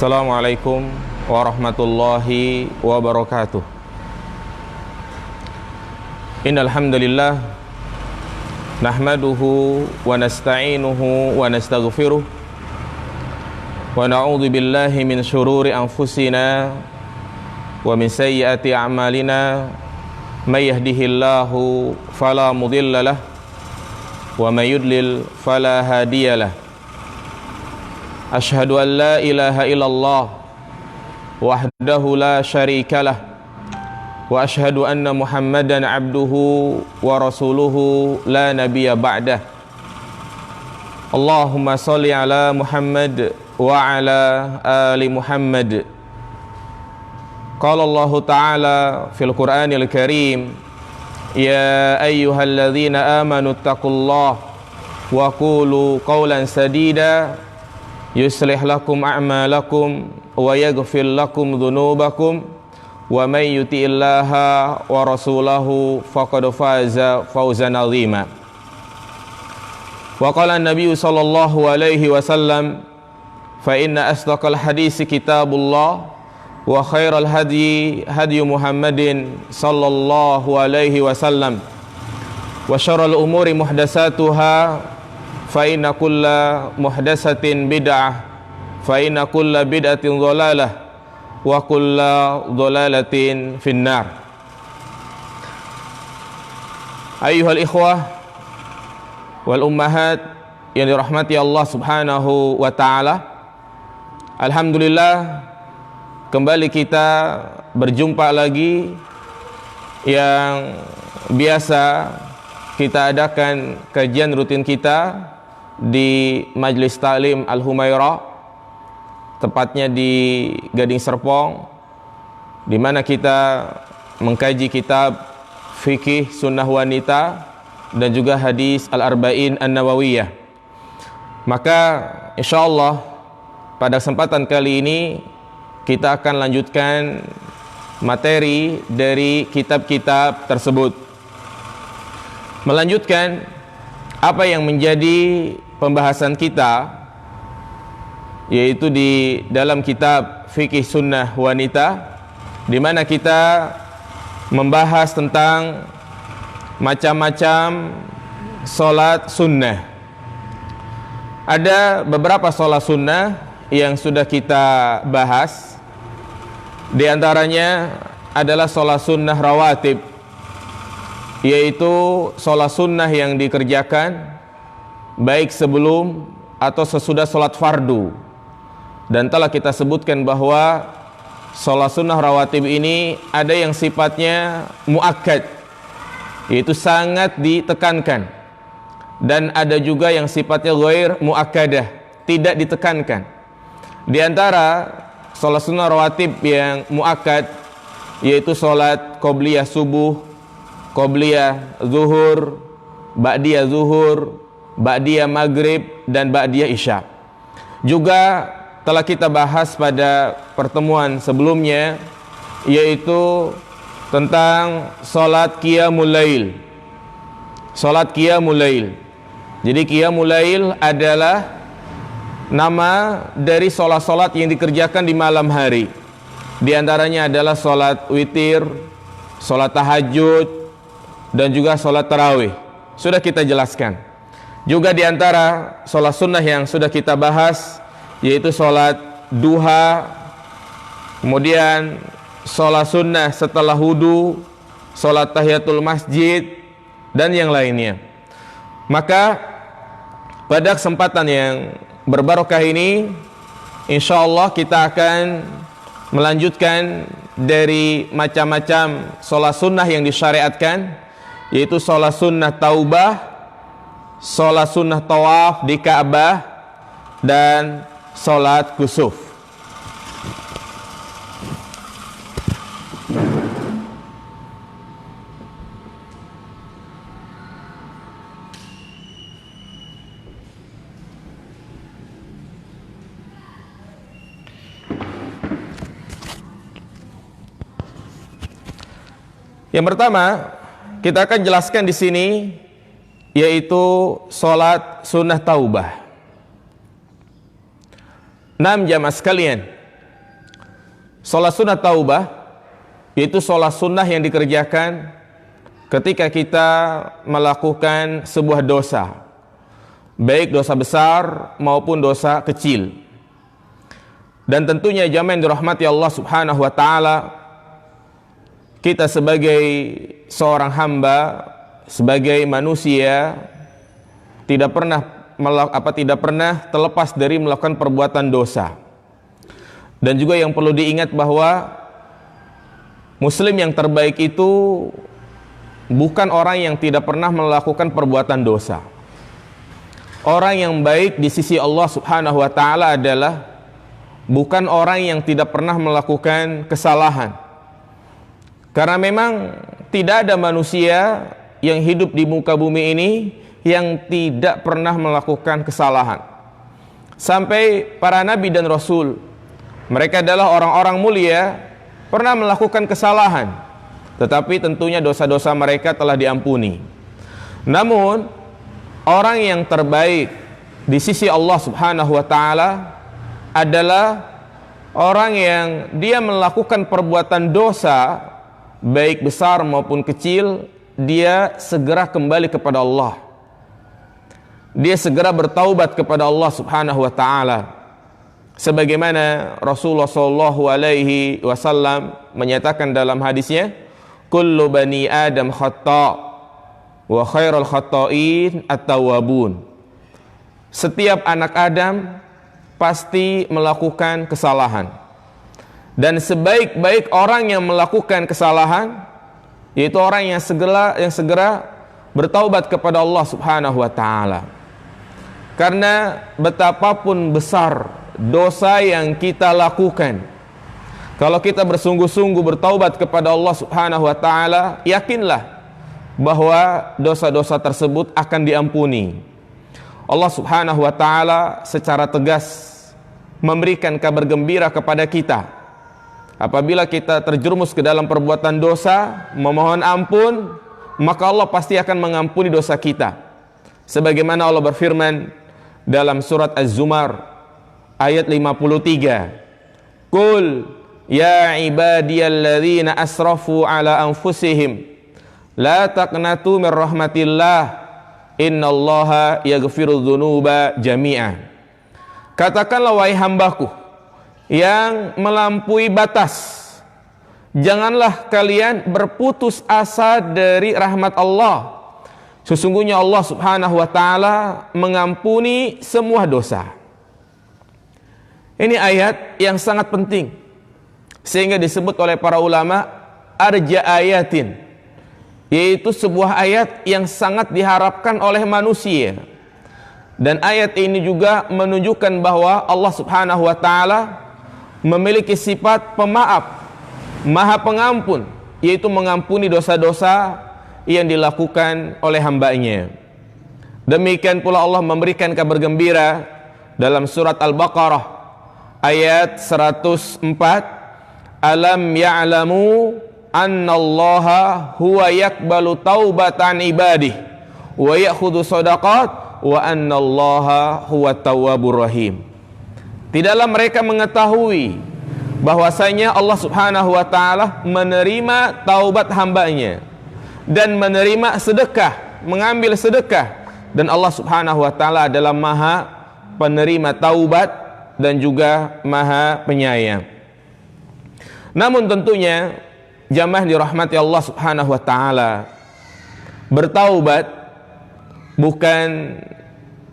Assalamualaikum warahmatullahi wabarakatuh. Innal hamdalillah nahmaduhu wa nasta'inuhu wa nastaghfiruh wa na'udzu billahi min shururi anfusina wa min sayyiati a'malina may yahdihillahu fala mudhillalah wa may yudlil fala hadiyalah. Ashhadu an la ilaha illallah wahdahu la syarikalah wa ashhadu anna Muhammadan abduhu wa rasuluhu la nabiyya ba'dah. Allahumma shalli ala Muhammad wa ala ali Muhammad. Qala Allah ta'ala fil Qur'anil Karim, ya ayyuhalladzina amanu taqullaha wa qulu qawlan sadida yuslih lakum a'malakum wa yaghfir lakum dhunubakum wa may yuti'illaha wa rasulahu faqad faza fawzan 'azima. Wa qala an-nabiy sallallahu alaihi wasallam, fa inna asdaqal hadisi kitabullah wa khairal hadyi hadyu Muhammadin sallallahu alaihi wasallam wa syarrul umuri muhdatsatuha fa inna kulla muhdatsatin bid'ah fa inna kulla bid'atin dhalalah wa kulla dhalalatin finnar. Ayyuhal ikhwah wal ummahat yang dirahmati Allah subhanahu wa ta'ala, alhamdulillah kembali kita berjumpa lagi yang biasa kita adakan kajian rutin kita di Majlis Ta'lim Al-Humairah, tepatnya di Gading Serpong, di mana kita mengkaji kitab fikih sunnah wanita dan juga hadis Al-Arba'in An-Nawawiyah. Maka insyaallah pada kesempatan kali ini kita akan lanjutkan materi dari kitab-kitab tersebut, melanjutkan apa yang menjadi pembahasan kita, yaitu di dalam kitab fikih sunnah wanita, di mana kita membahas tentang macam-macam solat sunnah. Ada beberapa solat sunnah yang sudah kita bahas, di antaranya adalah solat sunnah rawatib, yaitu solat sunnah yang dikerjakan baik sebelum atau sesudah solat fardu. Dan telah kita sebutkan bahwa solat sunnah rawatib ini ada yang sifatnya muakkad, yaitu sangat ditekankan, dan ada juga yang sifatnya ghair muakkadah, tidak ditekankan. Di antara solat sunnah rawatib yang muakkad yaitu solat qobliyah subuh, qobliyah zuhur, ba'diyah zuhur, ba'diyah maghrib, dan ba'diyah isya. Juga telah kita bahas pada pertemuan sebelumnya, yaitu tentang salat qiyamul lail. Salat qiyamul lail. Jadi qiyamul lail adalah nama dari salat-salat yang dikerjakan di malam hari. Di antaranya adalah salat witir, salat tahajud, dan juga salat tarawih. Sudah kita jelaskan. Juga di antara salat sunnah yang sudah kita bahas yaitu salat duha, kemudian salat sunnah setelah wudu, salat tahiyatul masjid, dan yang lainnya. Maka pada kesempatan yang berbarokah ini, insyaallah kita akan melanjutkan dari macam-macam salat sunnah yang disyariatkan, yaitu salat sunnah taubah, salat sunnah tawaf di Ka'bah, dan salat kusuf. Yang pertama kita akan jelaskan di sini yaitu salat sunnah taubah. 6 jamaah sekalian, Sholat sunnah taubah yaitu sholat sunnah yang dikerjakan ketika kita melakukan sebuah dosa, baik dosa besar maupun dosa kecil. Dan tentunya jamaah yang dirahmati Allah Subhanahu wa taala, kita sebagai seorang hamba, sebagai manusia tidak pernah terlepas dari melakukan perbuatan dosa. Dan juga yang perlu diingat bahwa muslim yang terbaik itu bukan orang yang tidak pernah melakukan perbuatan dosa. Orang yang baik di sisi Allah Subhanahu wa taala adalah bukan orang yang tidak pernah melakukan kesalahan. Karena memang tidak ada manusia yang hidup di muka bumi ini yang tidak pernah melakukan kesalahan. Sampai para nabi dan rasul, mereka adalah orang-orang mulia, pernah melakukan kesalahan, tetapi tentunya dosa-dosa mereka telah diampuni. Namun orang yang terbaik di sisi Allah Subhanahu wa taala adalah orang yang dia melakukan perbuatan dosa baik besar maupun kecil, dia segera kembali kepada Allah. Dia segera bertaubat kepada Allah Subhanahu wa taala. Sebagaimana Rasulullah sallallahu alaihi wasallam menyatakan dalam hadisnya, kullu bani Adam khata' wa khairul khata'in at-tawwabun. Setiap anak Adam pasti melakukan kesalahan. Dan sebaik-baik orang yang melakukan kesalahan yaitu orang yang segera bertaubat kepada Allah Subhanahu wa taala. Karena betapapun besar dosa yang kita lakukan, kalau kita bersungguh-sungguh bertaubat kepada Allah Subhanahu wa taala, yakinlah bahwa dosa-dosa tersebut akan diampuni. Allah Subhanahu wa taala secara tegas memberikan kabar gembira kepada kita. Apabila kita terjerumus ke dalam perbuatan dosa, memohon ampun, maka Allah pasti akan mengampuni dosa kita. Sebagaimana Allah berfirman dalam surat Az-Zumar ayat 53, Qul ya ibadiyalladzina asrafu ala anfusihim la taqnatu min rahmatillah innallaha yaghfiru dzunuba jami'a. Katakanlah wahai hambaku yang melampaui batas, janganlah kalian berputus asa dari rahmat Allah. Sesungguhnya Allah Subhanahu wa taala mengampuni semua dosa. Ini ayat yang sangat penting, sehingga disebut oleh para ulama arja ayatin, yaitu sebuah ayat yang sangat diharapkan oleh manusia. Dan ayat ini juga menunjukkan bahwa Allah Subhanahu wa taala memiliki sifat pemaaf, maha pengampun, yaitu mengampuni dosa-dosa yang dilakukan oleh hambanya. Demikian pula Allah memberikan kabar gembira dalam surat Al-Baqarah ayat 104, alam ya'lamu annallaha huwa yakbalu taubatan ibadih wa ya'khudhu shadaqat wa annallaha huwa tawwabur rahim. Tidaklah mereka mengetahui bahwasanya Allah Subhanahu wa taala menerima taubat hambanya dan menerima sedekah, mengambil sedekah, dan Allah Subhanahu wa taala adalah maha penerima taubat dan juga maha penyayang. Namun tentunya jamaah dirahmati Allah Subhanahu wa taala, bertaubat bukan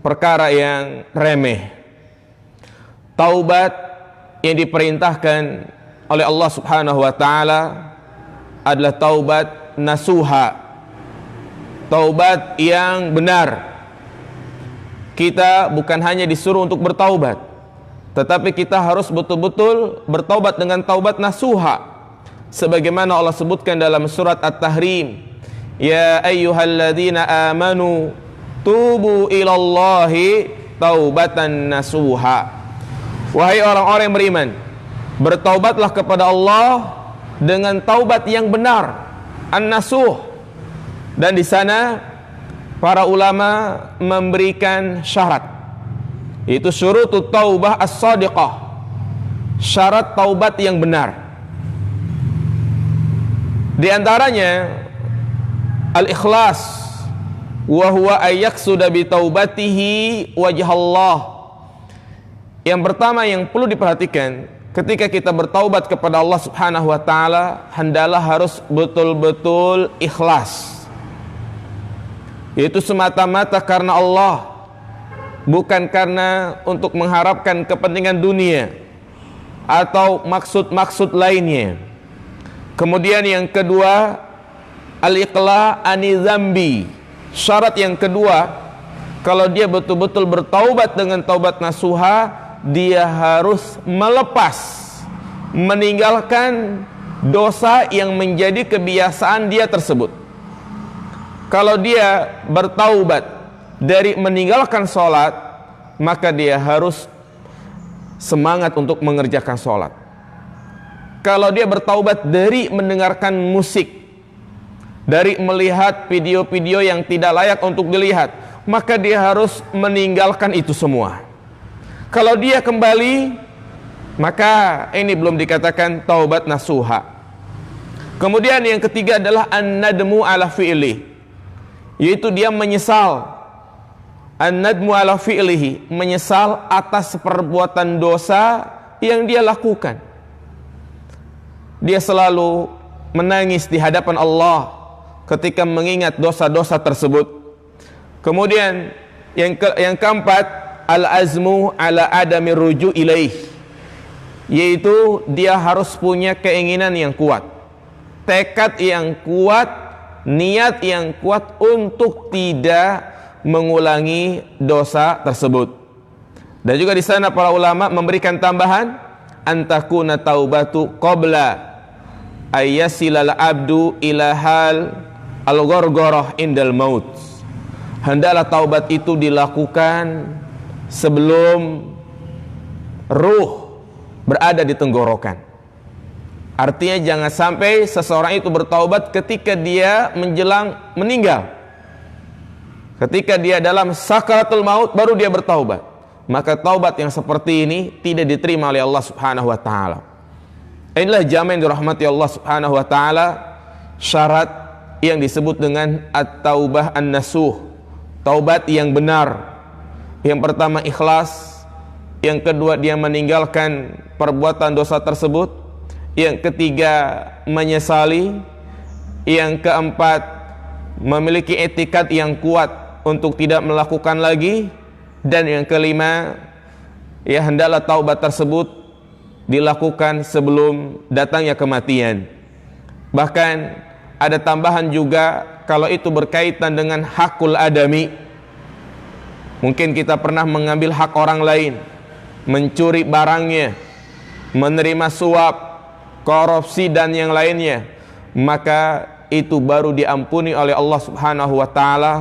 perkara yang remeh. Taubat yang diperintahkan oleh Allah Subhanahu wa taala adalah taubat nasuha, taubat yang benar. Kita bukan hanya disuruh untuk bertaubat, tetapi kita harus betul-betul bertaubat dengan taubat nasuha. Sebagaimana Allah sebutkan dalam surat At-Tahrim, ya ayyuhalladzina amanu tubu ilallahi taubatan nasuha. Wahai orang-orang yang beriman, bertaubatlah kepada Allah dengan taubat yang benar, an-nasuh. Dan di sana para ulama memberikan syarat, yaitu syurutut taubah as-shadiqah, syarat taubat yang benar. Di antaranya al-ikhlas, wa huwa ayyaqsuda bi taubatihi wajh Allah. Yang pertama yang perlu diperhatikan ketika kita bertaubat kepada Allah Subhanahu wa taala, hendaklah harus betul-betul ikhlas. Yaitu semata-mata karena Allah, bukan karena untuk mengharapkan kepentingan dunia atau maksud-maksud lainnya. Kemudian yang kedua, al-iqla' ani dzambi. Syarat yang kedua, kalau dia betul-betul bertaubat dengan taubat nasuha, dia harus melepas, meninggalkan dosa yang menjadi kebiasaan dia tersebut. Kalau dia bertaubat dari meninggalkan sholat, maka dia harus semangat untuk mengerjakan sholat. Kalau dia bertaubat dari mendengarkan musik, dari melihat video-video yang tidak layak untuk dilihat, maka dia harus meninggalkan itu semua. Kalau dia kembali, maka ini belum dikatakan taubat nasuha. Kemudian yang ketiga adalah an-nadmu ala fi'li, yaitu dia menyesal. An-nadmu ala fi'lihi, menyesal atas perbuatan dosa yang dia lakukan. Dia selalu menangis di hadapan Allah ketika mengingat dosa-dosa tersebut. Kemudian yang keempat, al-azmu ala adami ruju ilaih, yaitu dia harus punya keinginan yang kuat, tekad yang kuat, niat yang kuat untuk tidak mengulangi dosa tersebut. Dan juga di sana para ulama memberikan tambahan, antakuna taubatu qabla ayyasilal abdu ila hal al-ghargharah indal maut. Hendaklah taubat itu dilakukan sebelum ruh berada di tenggorokan. Artinya jangan sampai seseorang itu bertaubat ketika dia menjelang meninggal, ketika dia dalam sakaratul maut baru dia bertaubat. Maka taubat yang seperti ini tidak diterima oleh Allah Subhanahu wa taala. Inilah jamaah yang dirahmati Allah Subhanahu wa taala, syarat yang disebut dengan at-taubah an-nasuh, taubat yang benar. Yang pertama ikhlas, yang kedua dia meninggalkan perbuatan dosa tersebut, yang ketiga menyesali, yang keempat memiliki etikat yang kuat untuk tidak melakukan lagi, dan yang kelima, ya hendaklah taubat tersebut dilakukan sebelum datangnya kematian. Bahkan ada tambahan juga kalau itu berkaitan dengan hakul adami. Mungkin kita pernah mengambil hak orang lain, mencuri barangnya, menerima suap, korupsi dan yang lainnya, maka itu baru diampuni oleh Allah Subhanahu wa taala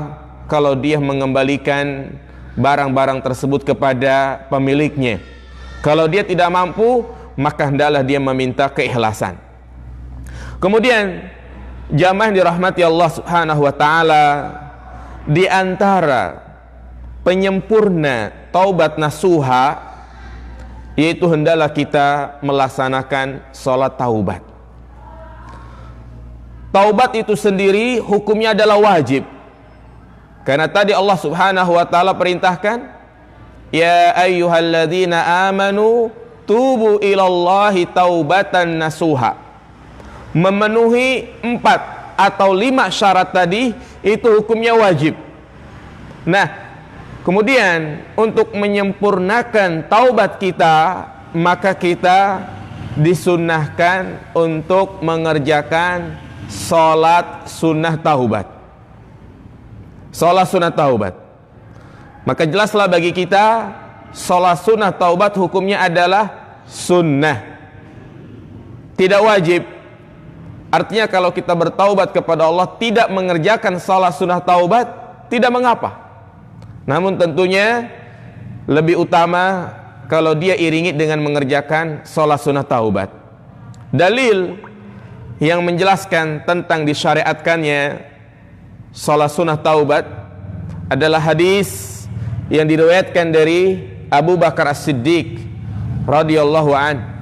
kalau dia mengembalikan barang-barang tersebut kepada pemiliknya. Kalau dia tidak mampu, maka hendaklah dia meminta keikhlasan. Kemudian jamaah dirahmati Allah Subhanahu wa taala, di antara penyempurna taubat nasuha, yaitu hendaklah kita melaksanakan sholat taubat. Taubat itu sendiri hukumnya adalah wajib, karena tadi Allah Subhanahu wa taala perintahkan, ya ayyuhalladzina amanu tubu ilallahi taubatan nasuha. Memenuhi 4 atau 5 syarat tadi itu hukumnya wajib. Nah, kemudian untuk menyempurnakan taubat kita, maka kita disunnahkan untuk mengerjakan sholat sunnah taubat. Sholat sunnah taubat. Maka jelaslah bagi kita, sholat sunnah taubat hukumnya adalah sunnah, tidak wajib. Artinya kalau kita bertaubat kepada Allah tidak mengerjakan sholat sunnah taubat, tidak mengapa. Namun tentunya lebih utama kalau dia iringi dengan mengerjakan sholat sunnah taubat. Dalil yang menjelaskan tentang disyariatkannya sholat sunnah taubat adalah hadis yang diriwayatkan dari Abu Bakar As-Siddiq radhiyallahu an,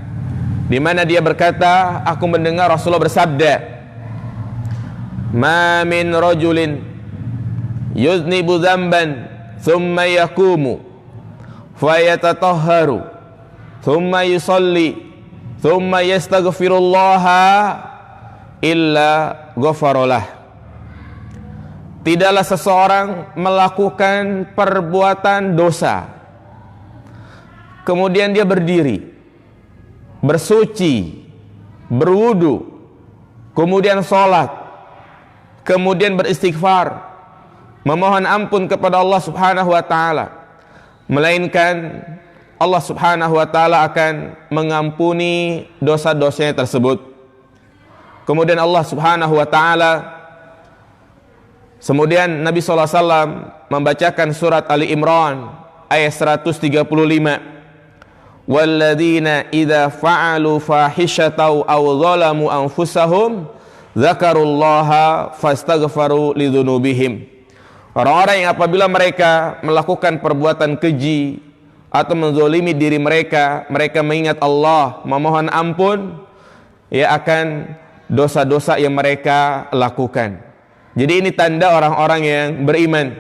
di mana dia berkata, aku mendengar Rasulullah bersabda, ma min rajulin yuznibu dzamban thumma yaqumu fayatatahharu thumma yusalli thumma yastaghfirullaha illa ghafaralah. Tidaklah seseorang melakukan perbuatan dosa, kemudian dia berdiri, bersuci, berwudu, kemudian sholat, kemudian beristighfar, memohon ampun kepada Allah Subhanahu wa taala, melainkan Allah Subhanahu wa taala akan mengampuni dosa-dosanya tersebut. Kemudian Allah Subhanahu wa taala, kemudian Nabi SAW membacakan surat Ali Imran ayat 135, walladzina idza fa'alu fahishatan aw zalamu anfusahum dzakarullaha fastaghfaru lidzunubihim. Orang-orang yang apabila mereka melakukan perbuatan keji atau menzalimi diri mereka, mereka mengingat Allah, memohon ampun ya akan dosa-dosa yang mereka lakukan. Jadi ini tanda orang-orang yang beriman.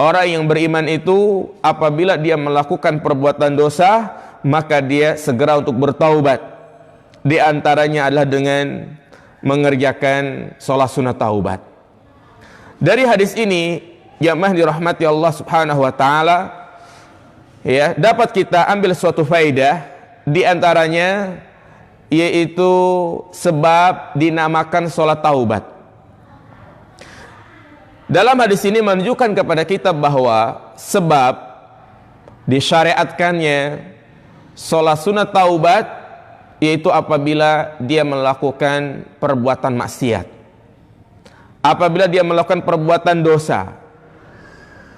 Orang yang beriman itu apabila dia melakukan perbuatan dosa, maka dia segera untuk bertaubat. Di antaranya adalah dengan mengerjakan sholat sunat taubat. Dari hadis ini, jamaah dirahmati Allah Subhanahu wa taala, ya, dapat kita ambil suatu faedah, di antaranya yaitu sebab dinamakan sholat taubat. Dalam hadis ini menunjukkan kepada kita bahwa sebab disyariatkannya sholat sunat taubat yaitu apabila dia melakukan perbuatan maksiat, apabila dia melakukan perbuatan dosa.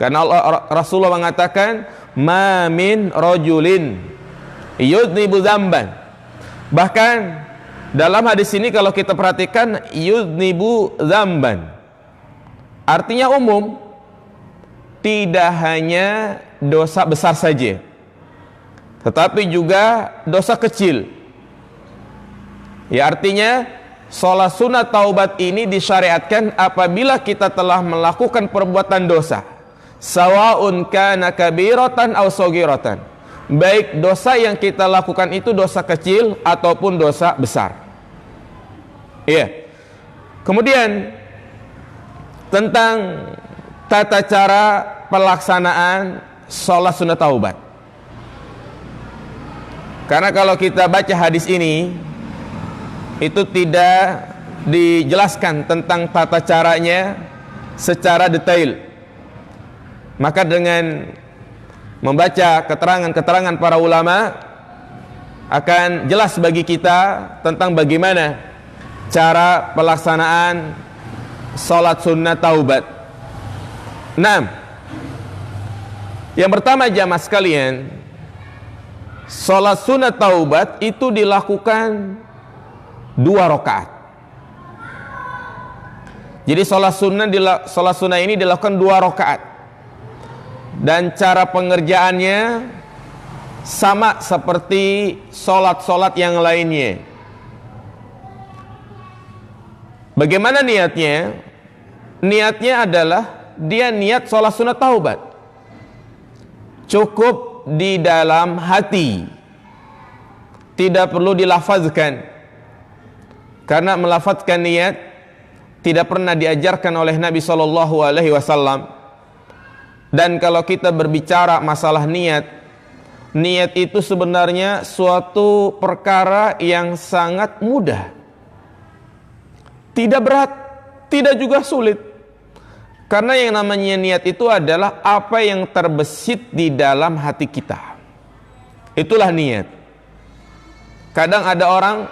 Karena Rasulullah mengatakan ma min rajulin yudnibu dzamban. Bahkan dalam hadis ini kalau kita perhatikan yudnibu dzamban, artinya umum, tidak hanya dosa besar saja, tetapi juga dosa kecil. Ya, artinya sholat sunat taubat ini disyariatkan apabila kita telah melakukan perbuatan dosa, sawaun kana kabiratan aw saghiratan, baik dosa yang kita lakukan itu dosa kecil ataupun dosa besar. Iya. Kemudian tentang tata cara pelaksanaan sholat sunat taubat. Karena kalau kita baca hadis ini, itu tidak dijelaskan tentang tata caranya secara detail. Maka dengan membaca keterangan-keterangan para ulama, akan jelas bagi kita tentang bagaimana cara pelaksanaan sholat sunat taubat. Nah, yang pertama jamaah sekalian, sholat sunat taubat itu dilakukan 2 rakaat. Jadi sholat sunnah ini dilakukan 2 rakaat, dan cara pengerjaannya sama seperti sholat-sholat yang lainnya. Bagaimana niatnya? Niatnya adalah dia niat sholat sunat taubat, cukup di dalam hati, tidak perlu dilafazkan, karena melafazkan niat tidak pernah diajarkan oleh Nabi SAW. Dan kalau kita berbicara masalah niat, niat itu sebenarnya suatu perkara yang sangat mudah, tidak berat, tidak juga sulit. Karena yang namanya niat itu adalah apa yang terbesit di dalam hati kita. Itulah niat. Kadang ada orang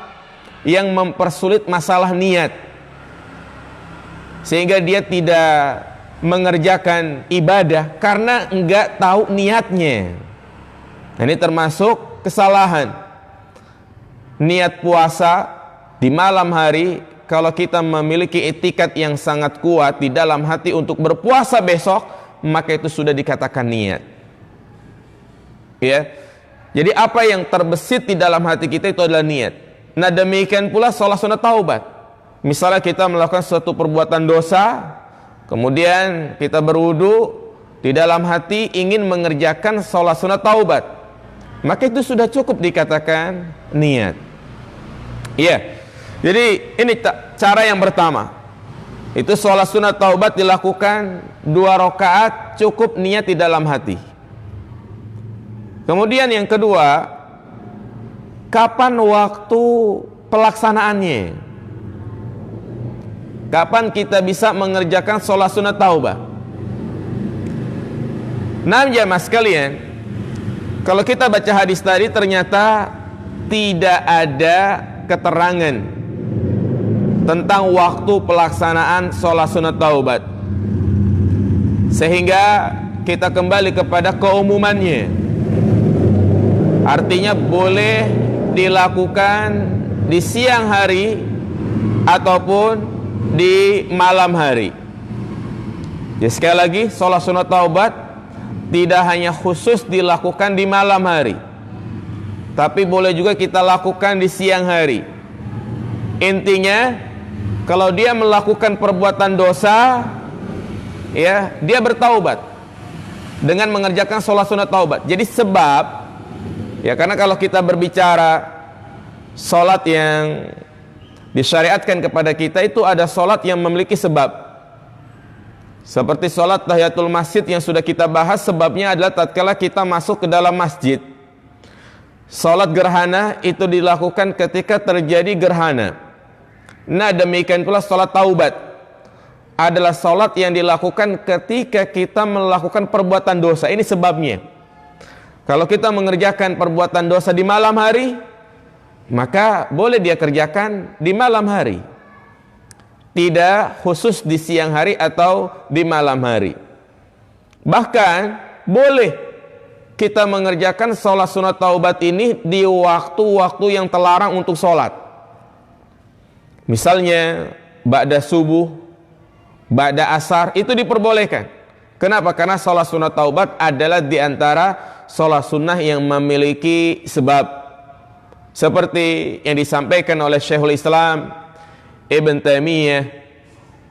yang mempersulit masalah niat, sehingga dia tidak mengerjakan ibadah karena enggak tahu niatnya. Nah, ini termasuk kesalahan. Niat puasa di malam hari, kalau kita memiliki etikat yang sangat kuat di dalam hati untuk berpuasa besok, maka itu sudah dikatakan niat. Ya. Jadi apa yang terbesit di dalam hati kita itu adalah niat. Nah, demikian pula sholat sunat taubat. Misalnya kita melakukan suatu perbuatan dosa, kemudian kita berwudu, di dalam hati ingin mengerjakan sholat sunat taubat, maka itu sudah cukup dikatakan niat. Iya. Jadi ini cara yang pertama. Itu sholat sunat taubat dilakukan 2 rakaat, cukup niat di dalam hati. Kemudian yang kedua, kapan waktu pelaksanaannya? Kapan kita bisa mengerjakan sholat sunat taubat? Nah, jamaah sekalian, kalau kita baca hadis tadi ternyata tidak ada keterangan tentang waktu pelaksanaan sholat sunat taubat, sehingga kita kembali kepada keumumannya. Artinya boleh dilakukan di siang hari ataupun di malam hari. Jadi sekali lagi, sholat sunat taubat tidak hanya khusus dilakukan di malam hari, tapi boleh juga kita lakukan di siang hari. Intinya, kalau dia melakukan perbuatan dosa, ya, dia bertaubat dengan mengerjakan sholat sunat taubat. Jadi sebab, ya, karena kalau kita berbicara sholat yang disyariatkan kepada kita, itu ada sholat yang memiliki sebab. Seperti sholat tahiyatul masjid yang sudah kita bahas, sebabnya adalah tatkala kita masuk ke dalam masjid. Sholat gerhana itu dilakukan ketika terjadi gerhana. Nah, demikian pula sholat taubat adalah sholat yang dilakukan ketika kita melakukan perbuatan dosa. Ini sebabnya. Kalau kita mengerjakan perbuatan dosa di malam hari, maka boleh dia kerjakan di malam hari, tidak khusus di siang hari atau di malam hari. Bahkan boleh kita mengerjakan sholat sunat taubat ini di waktu-waktu yang terlarang untuk sholat. Misalnya ba'da subuh, ba'da asar, itu diperbolehkan. Kenapa? Karena sholat sunat taubat adalah di antara sholat sunnah yang memiliki sebab, seperti yang disampaikan oleh Syekhul Islam Ibn Taimiyah,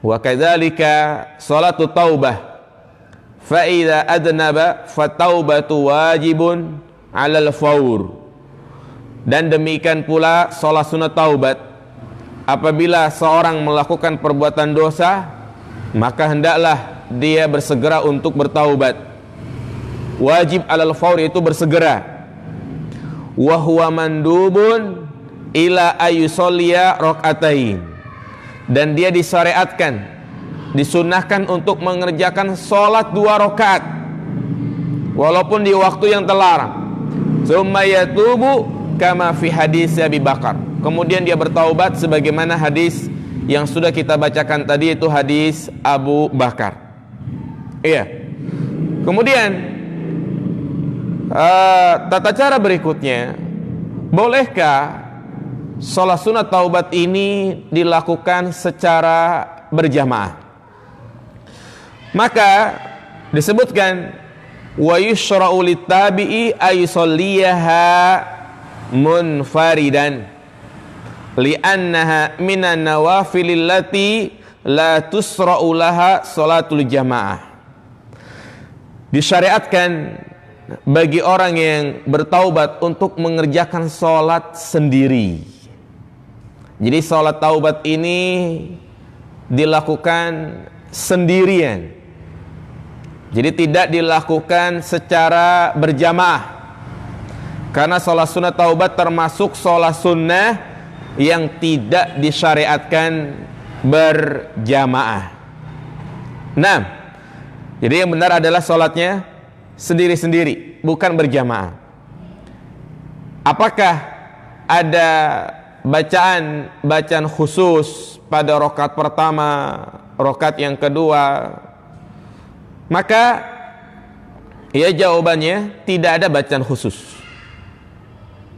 wa kadzalika salatu taubah fa idza adnaba fa taubatu wajibun 'alal faur. Dan demikian pula salat sunat taubat, apabila seorang melakukan perbuatan dosa, maka hendaklah dia bersegera untuk bertaubat. Wajib 'alal faur itu bersegera. Wa huwa mandubun ila ayusolliya rakaatain. Dan dia disyariatkan, disunnahkan untuk mengerjakan sholat 2 rakaat walaupun di waktu yang terlarang. Tsumma yatubu kama fi hadis Abi Bakar. Kemudian dia bertaubat sebagaimana hadis yang sudah kita bacakan tadi, itu hadis Abu Bakar. Iya. Kemudian tata cara berikutnya, bolehkah sholat sunat taubat ini dilakukan secara berjamaah? Maka disebutkan wa yushra'u lit-tabi'i ay yusalliha munfaridan li'annaha minan nawafilil lati la tusra'u laha sholatul jamaah. Disyariatkan bagi orang yang bertaubat untuk mengerjakan sholat sendiri. Jadi sholat taubat ini dilakukan sendirian. Jadi tidak dilakukan secara berjamaah. Karena sholat sunat taubat termasuk sholat sunnah yang tidak disyariatkan berjamaah. Nah, jadi yang benar adalah sholatnya sendiri-sendiri, bukan berjamaah. Apakah ada bacaan khusus pada rakaat pertama, rakaat yang kedua? Maka ya jawabannya tidak ada bacaan khusus.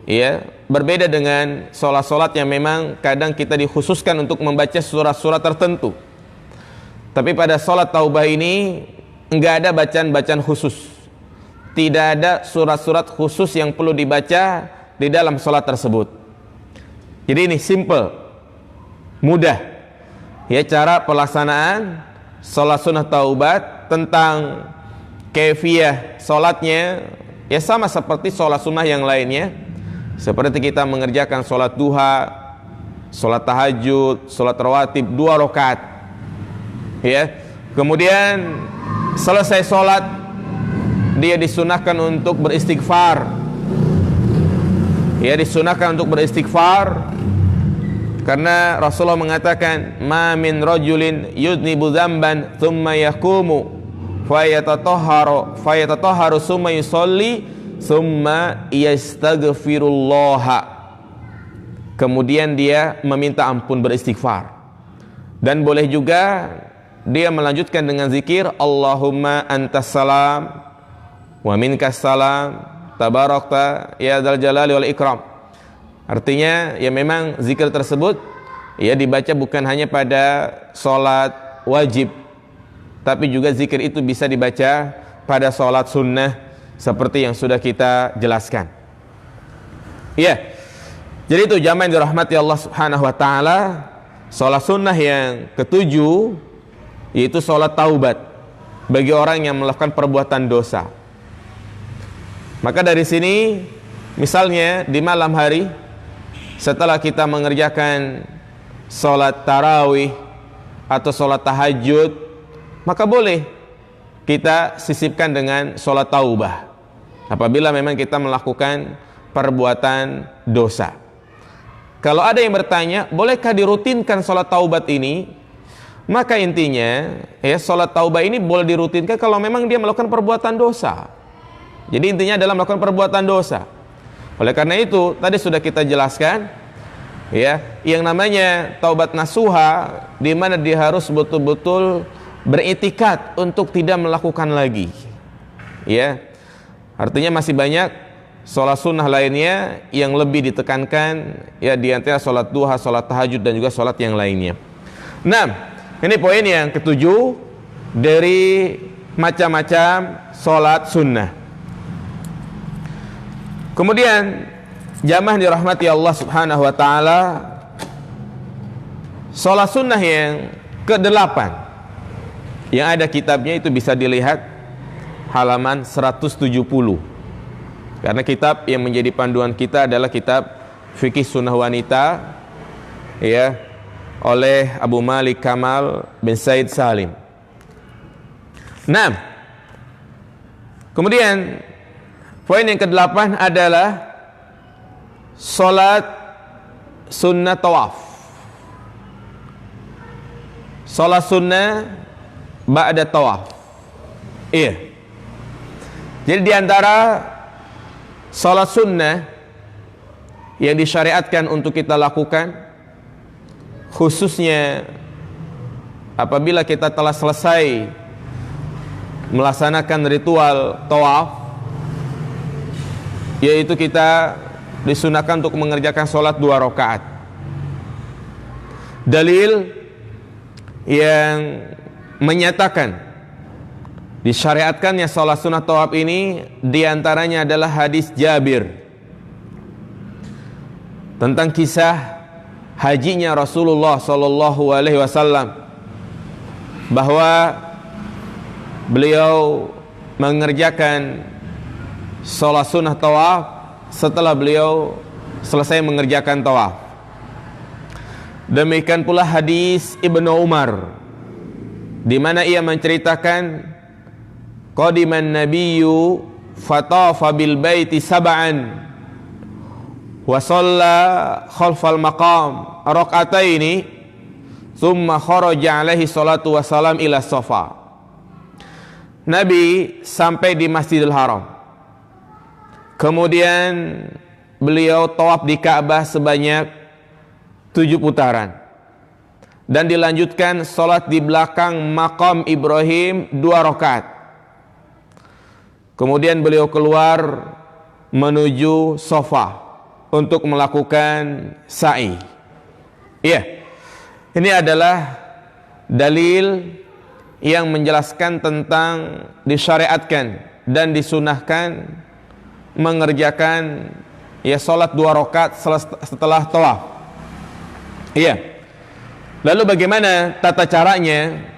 Ya, berbeda dengan sholat-sholat yang memang kadang kita dikhususkan untuk membaca surat-surat tertentu. Tapi pada sholat taubah ini enggak ada bacaan-bacaan khusus. Tidak ada surat-surat khusus yang perlu dibaca di dalam sholat tersebut. Jadi ini simple, mudah. ya cara pelaksanaan sholat sunnah taubat, tentang kaifiyah sholatnya ya sama seperti sholat sunnah yang lainnya, seperti kita mengerjakan sholat duha, sholat tahajud, sholat rawatib 2 rakaat ya. Kemudian selesai sholat dia disunahkan untuk beristighfar ya, disunahkan untuk beristighfar, karena Rasulullah mengatakan ma min rajulin yudnibu dzamban thumma yaqumu fayatatahharu summa yusalli summa yastaghfirullah, kemudian dia meminta ampun, beristighfar. Dan boleh juga dia melanjutkan dengan zikir Allahumma antas salam wa minkas salam tabarakta ya dzal jalali wal ikram. Artinya ya memang zikir tersebut ya dibaca bukan hanya pada sholat wajib, tapi juga zikir itu bisa dibaca pada sholat sunnah seperti yang sudah kita jelaskan. Iya. Jadi itu jamaah yang dirahmati Allah Subhanahu wa taala, sholat sunnah yang ketujuh yaitu sholat taubat bagi orang yang melakukan perbuatan dosa. Maka dari sini misalnya di malam hari setelah kita mengerjakan sholat tarawih atau sholat tahajud, maka boleh kita sisipkan dengan sholat taubah apabila memang kita melakukan perbuatan dosa. Kalau ada yang bertanya, bolehkah dirutinkan sholat taubat ini? Maka intinya ya sholat taubah ini boleh dirutinkan kalau memang dia melakukan perbuatan dosa. Jadi intinya adalah melakukan perbuatan dosa. Oleh karena itu tadi sudah kita jelaskan ya, yang namanya taubat nasuha, di mana dia harus betul-betul beriktikad untuk tidak melakukan lagi. Ya, artinya masih banyak sholat sunnah lainnya yang lebih ditekankan ya, di antara sholat duha, sholat tahajud dan juga sholat yang lainnya. Nah, ini poin yang ketujuh dari macam-macam sholat sunnah. Kemudian jamaah dirahmati Allah Subhanahu wa taala, sholat sunnah yang ke-8 yang ada kitabnya itu bisa dilihat halaman 170. Karena kitab yang menjadi panduan kita adalah kitab Fikih Sunnah Wanita ya, oleh Abu Malik Kamal bin Said Salim. Nah, kemudian poin yang ke-8 adalah sholat sunnah tawaf. Sholat sunnah ba'da tawaf. Iya. Jadi di antara sholat sunnah yang disyariatkan untuk kita lakukan, khususnya apabila kita telah selesai melaksanakan ritual tawaf, yaitu kita disunahkan untuk mengerjakan sholat 2 rakaat. Dalil yang menyatakan disyariatkannya sholat sunnah tawaf ini diantaranya adalah hadis Jabir tentang kisah hajinya Rasulullah Sallallahu Alaihi Wasallam, bahwa beliau mengerjakan sholat sunnah tawaf setelah beliau selesai mengerjakan tawaf. Demikian pula hadis Ibnu Umar di mana ia menceritakan qadiman nabiyyu fatafa bil baiti sab'an wa shalla khalfal maqam rak'ataini thumma kharaja alaihi salatu wassalam ila Safa. Nabi sampai di Masjidil Haram, kemudian beliau tawaf di Ka'bah sebanyak 7 putaran, dan dilanjutkan sholat di belakang makam Ibrahim 2 rakaat. Kemudian beliau keluar menuju Safa untuk melakukan sa'i. Iya, ini adalah dalil yang menjelaskan tentang disyariatkan dan disunahkan mengerjakan ya sholat 2 rakaat setelah tawaf. Iya. Lalu bagaimana tata caranya?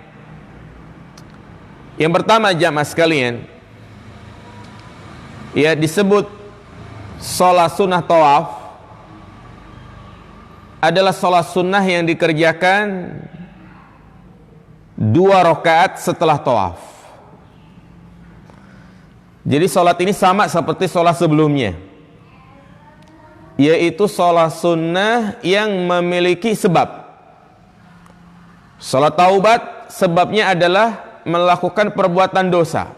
Yang pertama jamaah sekalian, ya disebut sholat sunnah tawaf adalah sholat sunnah yang dikerjakan 2 rakaat setelah tawaf. Jadi sholat ini sama seperti sholat sebelumnya, yaitu sholat sunnah yang memiliki sebab. Sholat taubat sebabnya adalah melakukan perbuatan dosa.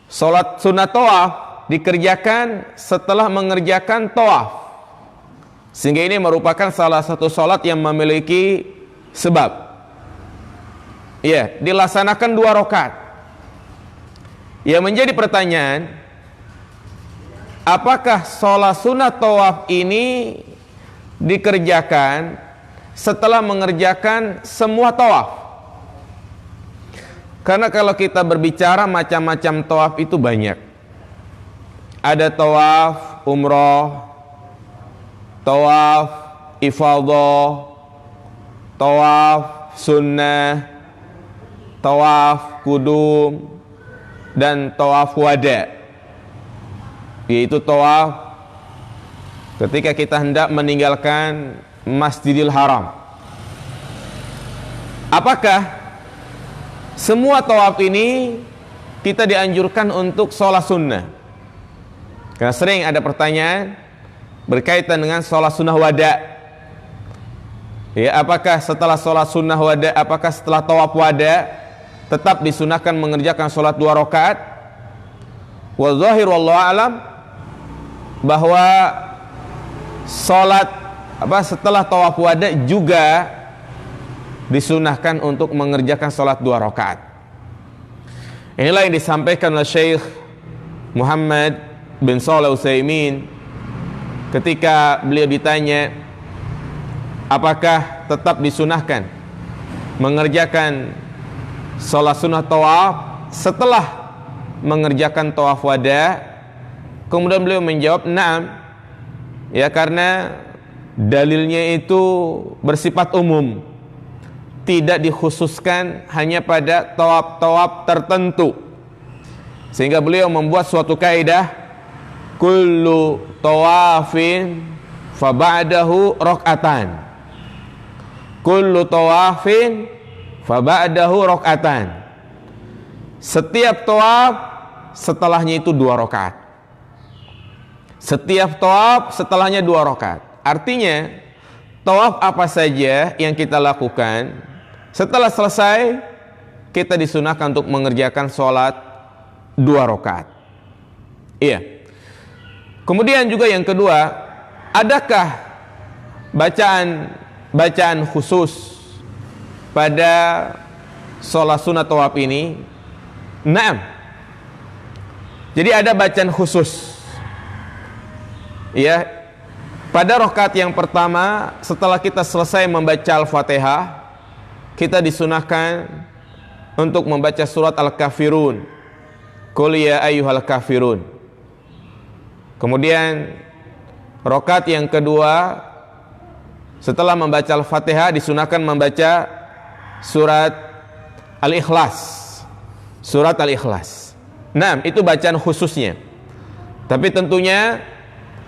Sholat sunnah tawaf dikerjakan setelah mengerjakan tawaf, sehingga ini merupakan salah satu sholat yang memiliki sebab. Ya, dilaksanakan 2 rakaat. Yang menjadi pertanyaan, apakah sholat sunnah tawaf ini dikerjakan setelah mengerjakan semua tawaf? Karena kalau kita berbicara macam-macam tawaf itu banyak. Ada tawaf umroh, tawaf ifadah, tawaf sunnah, tawaf kudum, dan tawaf wada, yaitu tawaf ketika kita hendak meninggalkan Masjidil Haram. Apakah semua tawaf ini kita dianjurkan untuk sholat sunnah? Karena sering ada pertanyaan berkaitan dengan sholat sunnah wada. Ya, apakah setelah sholat sunnah wada, apakah setelah tawaf wada tetap disunahkan mengerjakan sholat 2 rakaat? Wa zahir wallahu alam bahwa sholat setelah tawaf wada juga disunahkan untuk mengerjakan sholat 2 rakaat. Inilah yang disampaikan oleh Syekh Muhammad bin Shalih Al-Utsaimin ketika beliau ditanya apakah tetap disunahkan mengerjakan sholat sunnah tawaf setelah mengerjakan tawaf wada. Kemudian beliau menjawab, na'am, ya, karena dalilnya itu bersifat umum, tidak dikhususkan hanya pada tawaf-tawaf tertentu, sehingga beliau membuat suatu kaidah, kullu tawafin fa ba'dahu rakaatan, kullu tawafin fa ba'dahu rakaatan. Setiap tawaf setelahnya itu 2 rakaat. Setiap tawaf setelahnya 2 rakaat. Artinya tawaf apa saja yang kita lakukan, setelah selesai kita disunahkan untuk mengerjakan sholat 2 rakaat. Iya. Kemudian juga yang kedua, adakah bacaan khusus pada sholat sunat tawaf ini? Naam. Jadi ada bacaan khusus. Ya, pada rakaat yang pertama setelah kita selesai membaca Al-Fatihah, kita disunahkan untuk membaca surat Al-Kafirun, Qul ya ayyuhal kafirun. Kemudian rakaat yang kedua setelah membaca Al-Fatihah disunahkan membaca surat Al-Ikhlas, surat Al-Ikhlas. Nah, itu bacaan khususnya. Tapi tentunya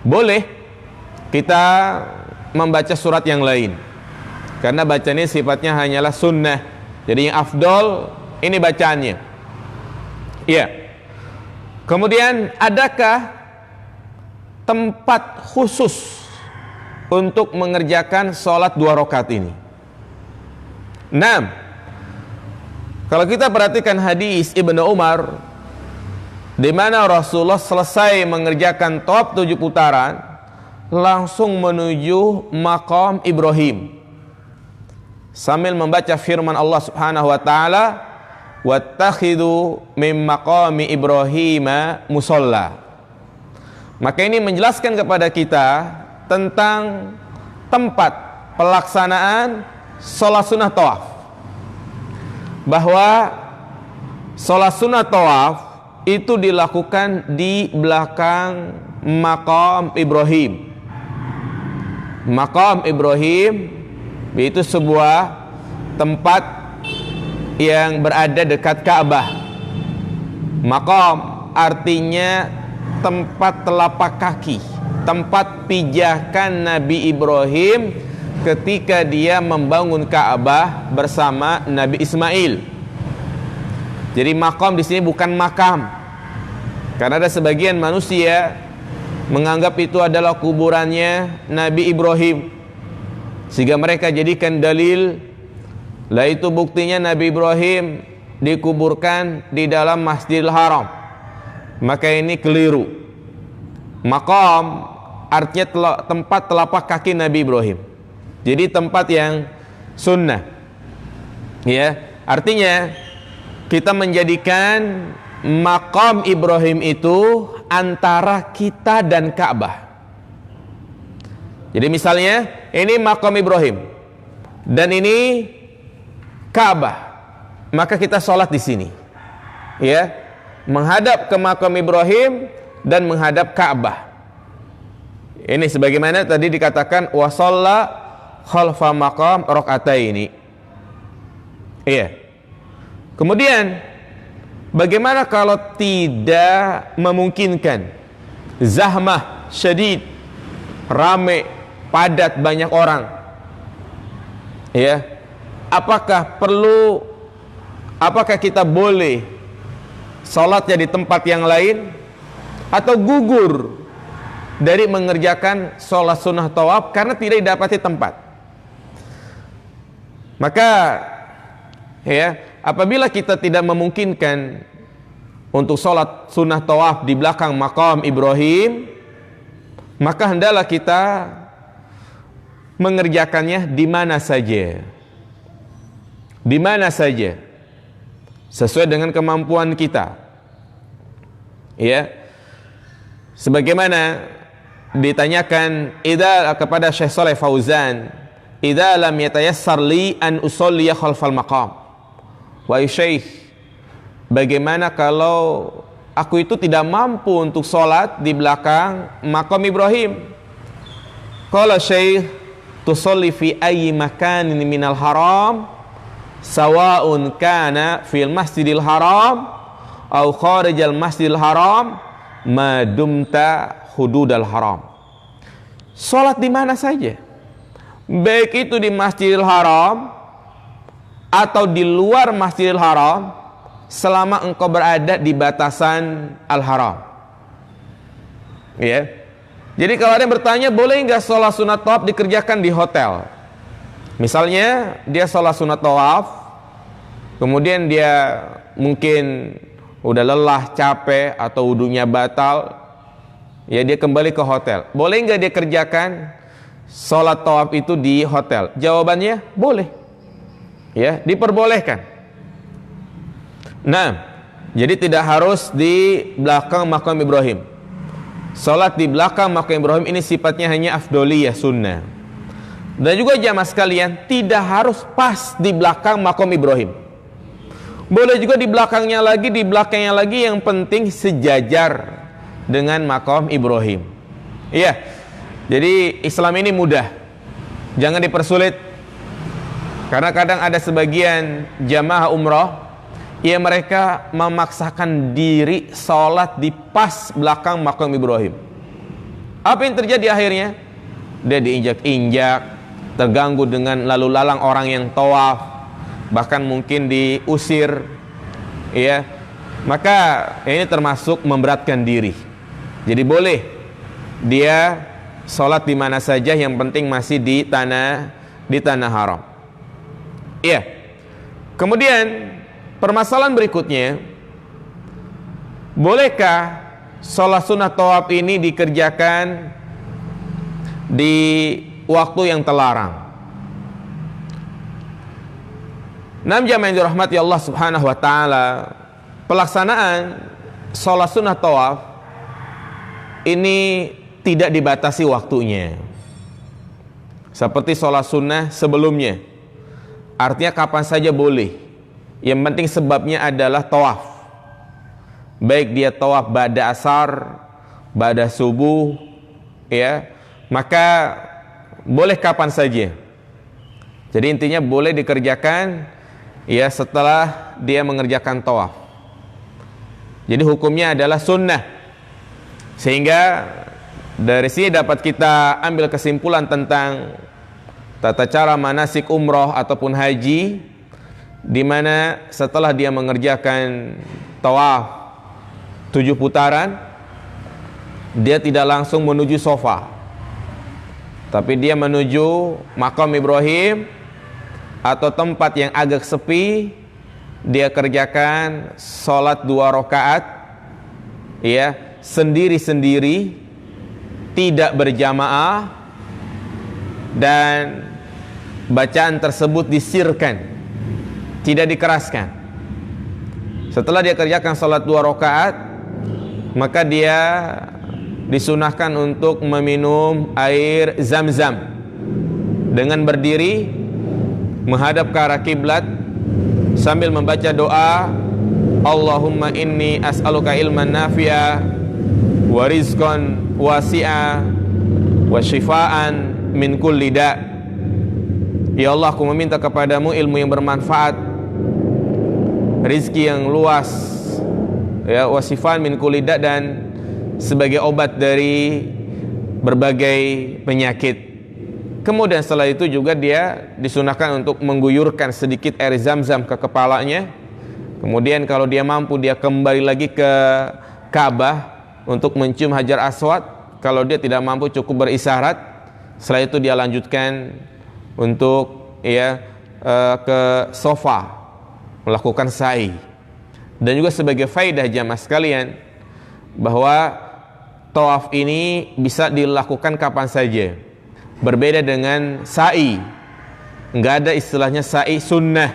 boleh kita membaca surat yang lain, karena bacanya sifatnya hanyalah sunnah. Jadi yang afdol ini bacaannya. Iya. Kemudian adakah tempat khusus untuk mengerjakan sholat 2 rakaat ini? Nah, kalau kita perhatikan hadis Ibnu Umar, di mana Rasulullah selesai mengerjakan tawaf 7 putaran langsung menuju maqam Ibrahim sambil membaca firman Allah Subhanahu wa taala, wattakhidhu min maqami Ibrahima musalla. Maka ini menjelaskan kepada kita tentang tempat pelaksanaan sholat sunnah tawaf, bahwa sholat sunnah tawaf itu dilakukan di belakang maqam Ibrahim. Maqam Ibrahim yaitu sebuah tempat yang berada dekat Ka'bah. Maqam artinya tempat telapak kaki, tempat pijakan Nabi Ibrahim ketika dia membangun Ka'bah bersama Nabi Ismail. Jadi maqam di sini bukan makam, karena ada sebagian manusia menganggap itu adalah kuburannya Nabi Ibrahim, sehingga mereka jadikan dalil, lah itu buktinya Nabi Ibrahim dikuburkan di dalam Masjidil Haram. Maka ini keliru. Maqam artinya tempat telapak kaki Nabi Ibrahim. Jadi tempat yang sunnah. Ya, artinya kita menjadikan maqam Ibrahim itu antara kita dan Ka'bah. Jadi misalnya ini maqam Ibrahim dan ini Ka'bah, maka kita sholat di sini, ya, menghadap ke maqam Ibrahim dan menghadap Ka'bah. Ini sebagaimana tadi dikatakan wa shalla khalfa maqam rakaataini. Iya. Kemudian bagaimana kalau tidak memungkinkan, zahmah syadid, rame, padat, banyak orang, ya, apakah kita boleh sholatnya di tempat yang lain, atau gugur dari mengerjakan sholat sunnah tawaf karena tidak didapati tempat? Maka ya, apabila kita tidak memungkinkan untuk sholat sunnah tawaf di belakang maqam Ibrahim, maka hendaklah kita mengerjakannya di mana saja, di mana saja, sesuai dengan kemampuan kita. Ya, sebagaimana ditanyakan kepada Syekh Shalih Fauzan, idza lam yatayassar li an usolli khalfal maqam. Wahai Syekh, bagaimana kalau aku itu tidak mampu untuk sholat di belakang maqam Ibrahim? Qala Syekh, tusolli fi ayyi makanin minal haram sawa'un kana fil masjidil haram au kharijal masjidil haram ma dumta hududal haram. Sholat di mana saja, baik itu di Masjidil Haram atau di luar Masjidil Haram, selama engkau berada di batasan Al-Haram. Ya. Jadi kalau ada yang bertanya, boleh nggak sholat sunat tawaf dikerjakan di hotel? Misalnya dia sholat sunat tawaf, kemudian dia mungkin udah lelah, capek, atau wudunya batal, ya dia kembali ke hotel. Boleh nggak dia kerjakan sholat tawaf itu di hotel? Jawabannya boleh, ya, diperbolehkan. Nah, jadi tidak harus di belakang maqam Ibrahim. Sholat di belakang maqam Ibrahim ini sifatnya hanya afdoliyah, sunnah. Dan juga jamaah sekalian, tidak harus pas di belakang maqam Ibrahim. Boleh juga di belakangnya lagi, yang penting sejajar dengan maqam Ibrahim. Iya. Jadi Islam ini mudah, jangan dipersulit. Karena kadang ada sebagian jamaah umrah, ya mereka memaksakan diri sholat di pas belakang maqam Ibrahim. Apa yang terjadi akhirnya? Dia diinjak-injak, terganggu dengan lalu lalang orang yang tawaf, bahkan mungkin diusir, ya. Maka ini termasuk memberatkan diri. Jadi boleh dia sholat di mana saja, yang penting masih di tanah haram. Iya. Kemudian permasalahan berikutnya, bolehkah sholat sunnah tawaf ini dikerjakan di waktu yang terlarang? Naam jamaah yang dirahmati Allah Subhanahu wa taala, pelaksanaan sholat sunnah tawaf ini tidak dibatasi waktunya seperti sholat sunnah sebelumnya. Artinya kapan saja boleh, yang penting sebabnya adalah tawaf. Baik dia tawaf ba'da asar, ba'da subuh, ya, maka boleh kapan saja. Jadi intinya boleh dikerjakan ya setelah dia mengerjakan tawaf. Jadi hukumnya adalah sunnah. Sehingga dari sini dapat kita ambil kesimpulan tentang tata cara manasik umroh ataupun haji, di mana setelah dia mengerjakan tawaf 7 putaran, dia tidak langsung menuju sofa, tapi dia menuju makam Ibrahim atau tempat yang agak sepi. Dia kerjakan sholat 2 rakaat ya, sendiri-sendiri, tidak berjamaah, dan bacaan tersebut disirkan, tidak dikeraskan. Setelah dia kerjakan sholat 2 rakaat, maka dia disunahkan untuk meminum air zam-zam dengan berdiri menghadap ke arah kiblat sambil membaca doa, Allahumma inni as'aluka ilman nafi'a wa rizqan wasi'a wa shifaan min kulli da'. Ya Allah, aku meminta kepadamu ilmu yang bermanfaat, rizki yang luas, ya, wa shifaan min kulli da', dan sebagai obat dari berbagai penyakit. Kemudian setelah itu juga dia disunahkan untuk mengguyurkan sedikit air zam-zam ke kepalanya. Kemudian kalau dia mampu, dia kembali lagi ke Ka'bah untuk mencium Hajar Aswad. Kalau dia tidak mampu, cukup berisyarat. Setelah itu dia lanjutkan untuk ke sofa, melakukan sa'i. Dan juga sebagai faidah jamaah sekalian, bahwa tawaf ini bisa dilakukan kapan saja. Berbeda dengan sa'i, nggak ada istilahnya sa'i sunnah,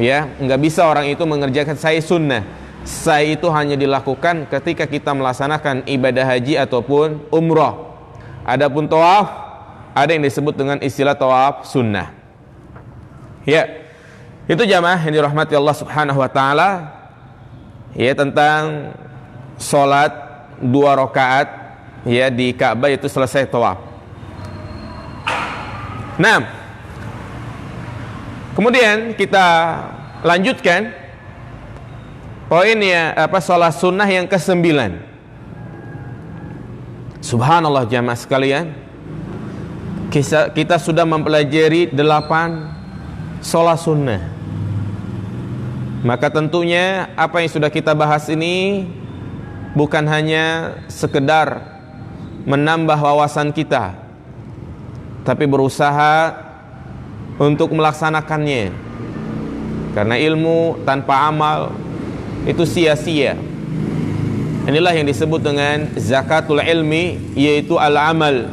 ya, nggak bisa orang itu mengerjakan sa'i sunnah. Sa'i itu hanya dilakukan ketika kita melaksanakan ibadah haji ataupun umrah. Adapun tawaf, ada yang disebut dengan istilah tawaf sunnah. Ya, itu jamaah yang dirahmati Allah Subhanahu Wa Taala, ya, tentang sholat 2 rakaat ya di Ka'bah, itu selesai tawaf. Nah, kemudian kita lanjutkan poinnya, sholat sunnah yang ke-9. Subhanallah jamaah sekalian, kita sudah mempelajari 8 sholat sunnah. Maka tentunya apa yang sudah kita bahas ini bukan hanya sekedar menambah wawasan kita, tapi berusaha untuk melaksanakannya. Karena ilmu tanpa amal itu sia-sia. Inilah yang disebut dengan zakatul ilmi, yaitu al-amal.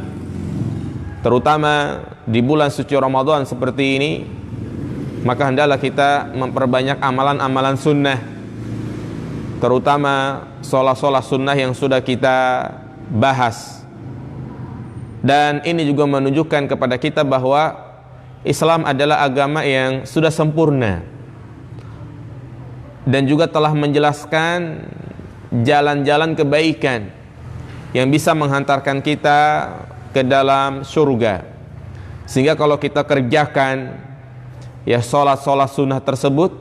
Terutama di bulan suci Ramadan seperti ini, maka hendaklah kita memperbanyak amalan-amalan sunnah, terutama sholat-sholat sunnah yang sudah kita bahas. Dan ini juga menunjukkan kepada kita bahwa Islam adalah agama yang sudah sempurna dan juga telah menjelaskan jalan-jalan kebaikan yang bisa menghantarkan kita ke dalam surga. Sehingga kalau kita kerjakan ya sholat-sholat sunnah tersebut,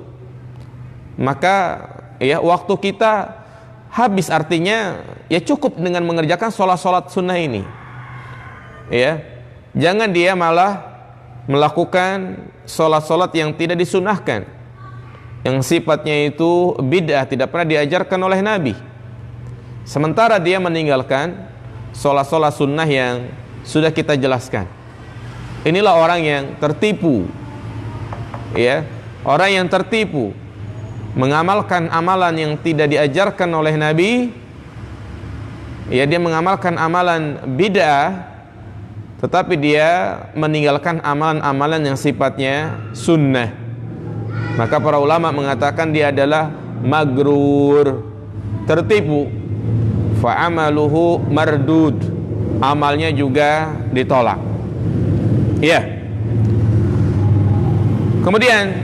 maka ya waktu kita habis. Artinya ya cukup dengan mengerjakan sholat-sholat sunnah ini. Ya, jangan dia malah melakukan sholat-sholat yang tidak disunahkan, yang sifatnya itu bid'ah, tidak pernah diajarkan oleh Nabi. Sementara dia meninggalkan sholat-sholat sunnah yang sudah kita jelaskan. Inilah orang yang tertipu, ya, orang yang tertipu mengamalkan amalan yang tidak diajarkan oleh Nabi. Ya, dia mengamalkan amalan bid'ah, tetapi dia meninggalkan amalan-amalan yang sifatnya sunnah. Maka para ulama mengatakan dia adalah magrur, tertipu. Fa'amaluhu mardud, amalnya juga ditolak. Ya. Kemudian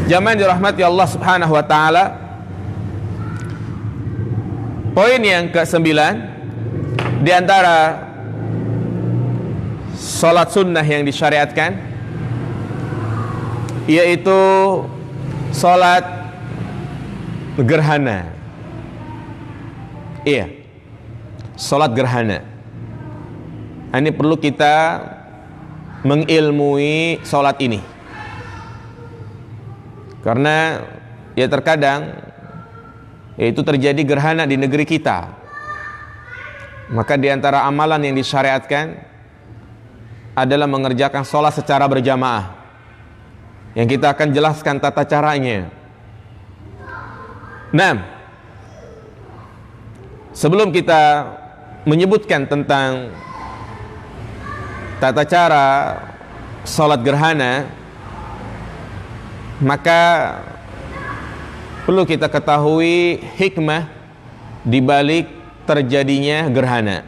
jamaah dirahmati Allah Subhanahu wa taala, poin yang ke-9 di antara sholat sunnah yang disyariatkan yaitu salat gerhana. Iya, salat gerhana. Ini perlu kita mengilmui salat ini, karena ya terkadang yaitu terjadi gerhana di negeri kita. Maka di antara amalan yang disyariatkan adalah mengerjakan salat secara berjamaah, yang kita akan jelaskan tata caranya. Nah, sebelum kita menyebutkan tentang tata cara salat gerhana, maka perlu kita ketahui hikmah di balik terjadinya gerhana.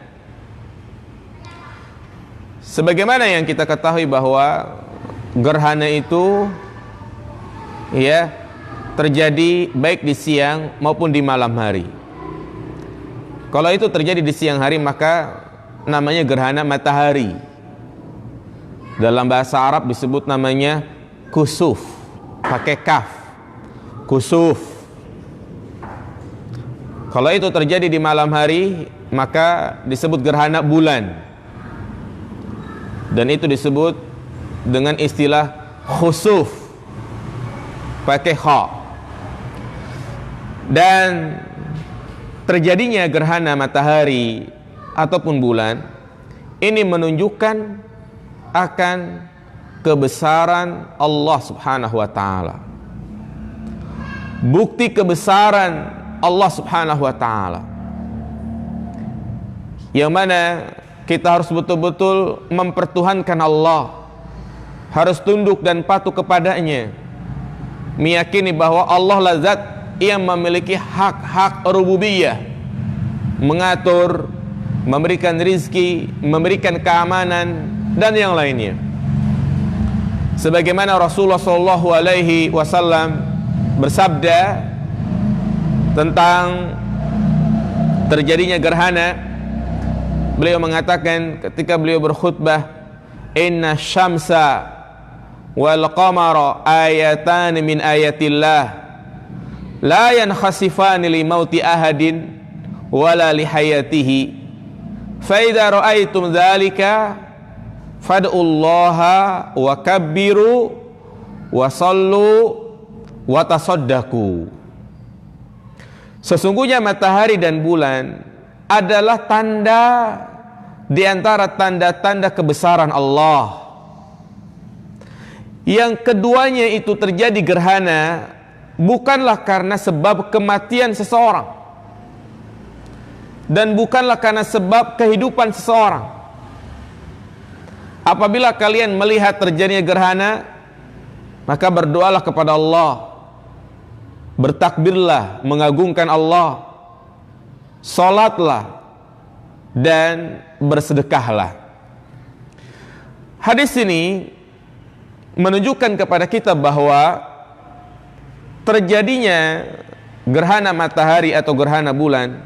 Sebagaimana yang kita ketahui bahwa gerhana itu ya terjadi baik di siang maupun di malam hari. Kalau itu terjadi di siang hari, maka namanya gerhana matahari. Dalam bahasa Arab disebut namanya kusuf, pakai kaf, kusuf. Kalau itu terjadi di malam hari, maka disebut gerhana bulan, dan itu disebut dengan istilah khusuf, pakai kha. Dan terjadinya gerhana matahari ataupun bulan ini menunjukkan akan kebesaran Allah Subhanahu wa taala. Bukti kebesaran Allah Subhanahu wa taala, yang mana kita harus betul-betul mempertuhankan Allah, harus tunduk dan patuh kepadanya, meyakini bahwa Allah lah zat yang memiliki hak-hak rububiyah, mengatur, memberikan rizki, memberikan keamanan dan yang lainnya. Sebagaimana Rasulullah SAW bersabda tentang terjadinya gerhana, beliau mengatakan ketika beliau berkhutbah, inna syamsa wal qamara ayatan min ayatillah la yankhasifani li mauti ahadin wala li hayatihi fa idza ra'aitum dzalika fad'ullaha wa kabbiru wa sallu wa tasaddaqu. Sesungguhnya matahari dan bulan adalah tanda di antara tanda-tanda kebesaran Allah. Yang keduanya itu terjadi gerhana bukanlah karena sebab kematian seseorang, dan bukanlah karena sebab kehidupan seseorang. Apabila kalian melihat terjadinya gerhana, maka berdoalah kepada Allah, bertakbirlah, mengagungkan Allah, salatlah, dan bersedekahlah. Hadis ini menunjukkan kepada kita bahwa terjadinya gerhana matahari atau gerhana bulan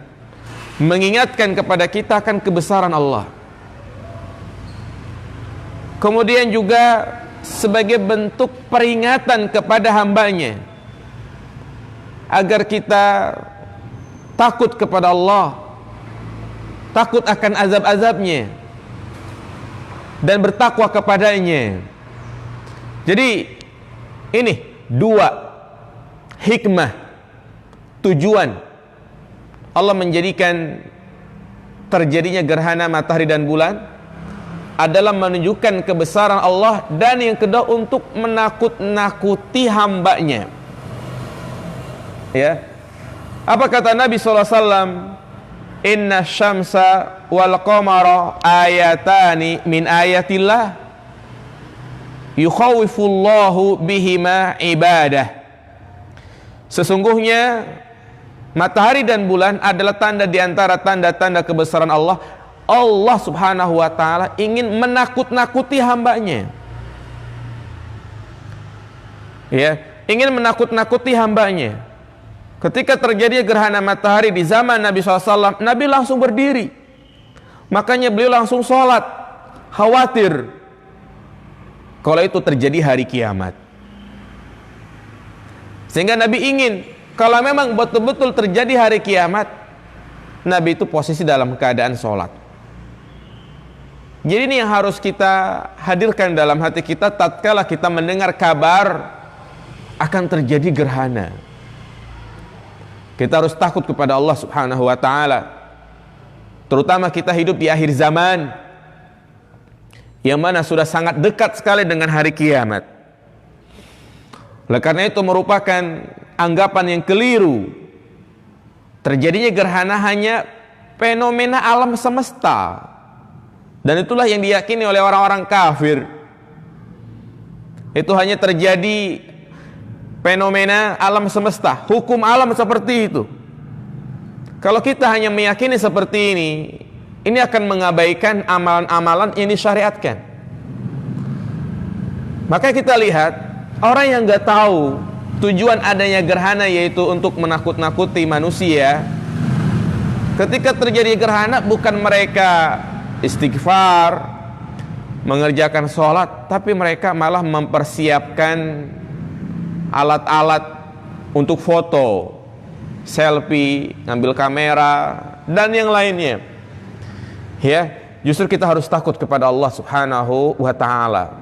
mengingatkan kepada kita akan kebesaran Allah. Kemudian juga sebagai bentuk peringatan kepada hambanya agar kita takut kepada Allah, takut akan azab-azabnya, dan bertakwa kepadanya. Jadi ini dua hikmah, tujuan Allah menjadikan terjadinya gerhana matahari dan bulan adalah menunjukkan kebesaran Allah, dan yang kedua untuk menakut-nakuti hambanya. Ya, apa kata Nabi SAW? Inna syamsa wal qamara ayatani min ayatillah yukhawifullahu bihima ibadah. Sesungguhnya matahari dan bulan adalah tanda di antara tanda-tanda kebesaran Allah. Allah Subhanahu wa ta'ala ingin menakut-nakuti hambanya, ya, ingin menakut-nakuti hambanya. Ketika terjadi gerhana matahari di zaman Nabi SAW, Nabi langsung berdiri, makanya beliau langsung sholat, khawatir kalau itu terjadi hari kiamat. Sehingga Nabi ingin kalau memang betul-betul terjadi hari kiamat, Nabi itu posisi dalam keadaan sholat. Jadi ini yang harus kita hadirkan dalam hati kita tatkala kita mendengar kabar akan terjadi gerhana. Kita harus takut kepada Allah Subhanahu wa taala. Terutama kita hidup di akhir zaman yang mana sudah sangat dekat sekali dengan hari kiamat. Oleh karena itu merupakan anggapan yang keliru. Terjadinya gerhana hanya fenomena alam semesta. Dan itulah yang diyakini oleh orang-orang kafir. Itu hanya terjadi fenomena alam semesta, hukum alam seperti itu. Kalau kita hanya meyakini seperti ini akan mengabaikan amalan-amalan yang disyariatkan. Maka kita lihat orang yang nggak tahu tujuan adanya gerhana yaitu untuk menakut-nakuti manusia. Ketika terjadi gerhana bukan mereka istighfar, mengerjakan sholat, tapi mereka malah mempersiapkan alat-alat untuk foto, selfie, ngambil kamera, dan yang lainnya. Ya, justru kita harus takut kepada Allah Subhanahu wa taala.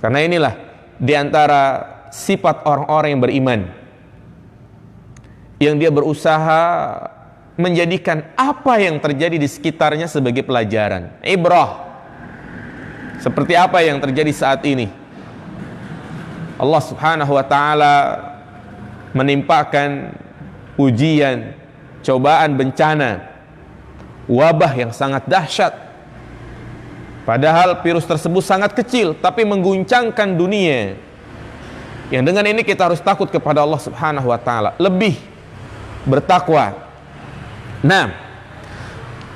Karena inilah di antara sifat orang-orang yang beriman, yang dia berusaha menjadikan apa yang terjadi di sekitarnya sebagai pelajaran, ibrah. Seperti apa yang terjadi saat ini. Allah Subhanahu wa taala menimpakan ujian, cobaan, bencana, wabah yang sangat dahsyat. Padahal virus tersebut sangat kecil tapi mengguncangkan dunia. Yang dengan ini kita harus takut kepada Allah Subhanahu wa taala, lebih bertakwa. Nah,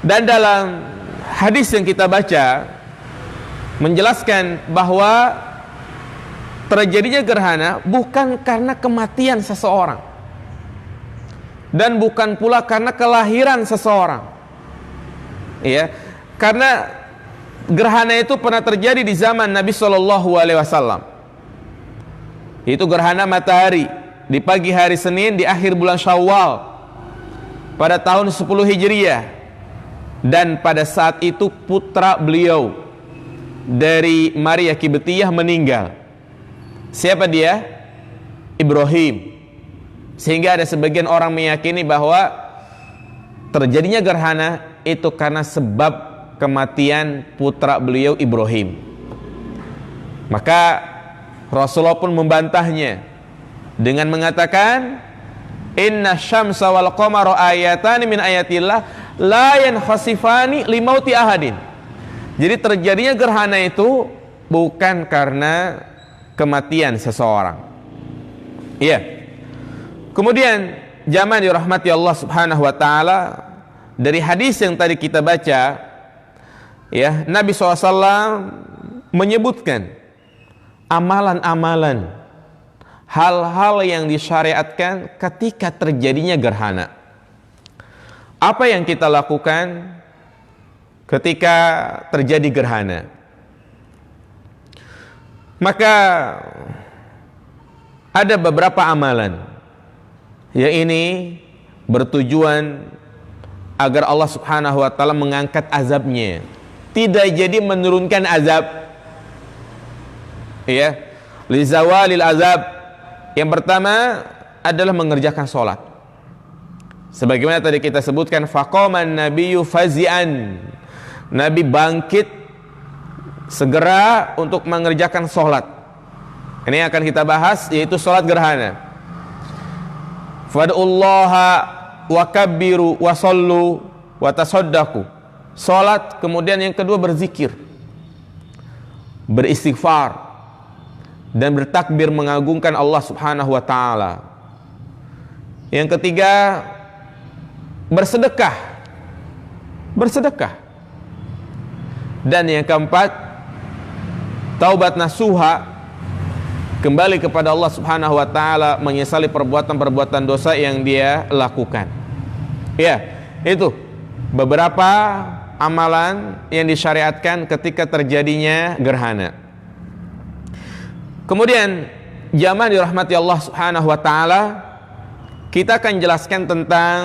dan dalam hadis yang kita baca menjelaskan bahwa terjadinya gerhana bukan karena kematian seseorang dan bukan pula karena kelahiran seseorang. Ya, karena gerhana itu pernah terjadi di zaman Nabi Shallallahu Alaihi Wasallam. Itu gerhana matahari di pagi hari Senin di akhir bulan Syawal pada tahun 10 Hijriah, dan pada saat itu putra beliau dari Maria Kibtiyah meninggal. Siapa dia? Ibrahim. Sehingga ada sebagian orang meyakini bahwa terjadinya gerhana itu karena sebab kematian putra beliau Ibrahim. Maka Rasulullah pun membantahnya dengan mengatakan, inna syamsa wal qamara ayatani min ayatillah la yankhasifani limauti ahadin. Jadi terjadinya gerhana itu bukan karena kematian seseorang. Iya. Kemudian jamaah dirahmati Allah Subhanahu wa taala, dari hadis yang tadi kita baca, ya, Nabi SAW menyebutkan amalan-amalan, hal-hal yang disyariatkan ketika terjadinya gerhana. Apa yang kita lakukan ketika terjadi gerhana? Maka ada beberapa amalan yang ini bertujuan agar Allah Subhanahu wa taala mengangkat azabnya, tidak jadi menurunkan azab. Ya, li zawalil azab. Yang pertama adalah mengerjakan sholat. Sebagaimana tadi kita sebutkan, faqaman nabiyyu fazi'an. Nabi bangkit segera untuk mengerjakan sholat. Ini akan kita bahas, yaitu sholat gerhana. Fad'ullaha wa kabbiru wa sallu wa tasaddaqu. Sholat, kemudian yang kedua berzikir, beristighfar, dan bertakbir mengagungkan Allah Subhanahu wa taala. Yang ketiga bersedekah. Bersedekah. Dan yang keempat taubat nasuha, kembali kepada Allah Subhanahu wa taala, menyesali perbuatan-perbuatan dosa yang dia lakukan. Ya, itu beberapa amalan yang disyariatkan ketika terjadinya gerhana. Kemudian jamaah dirahmati Allah Subhanahu wa taala, kita akan jelaskan tentang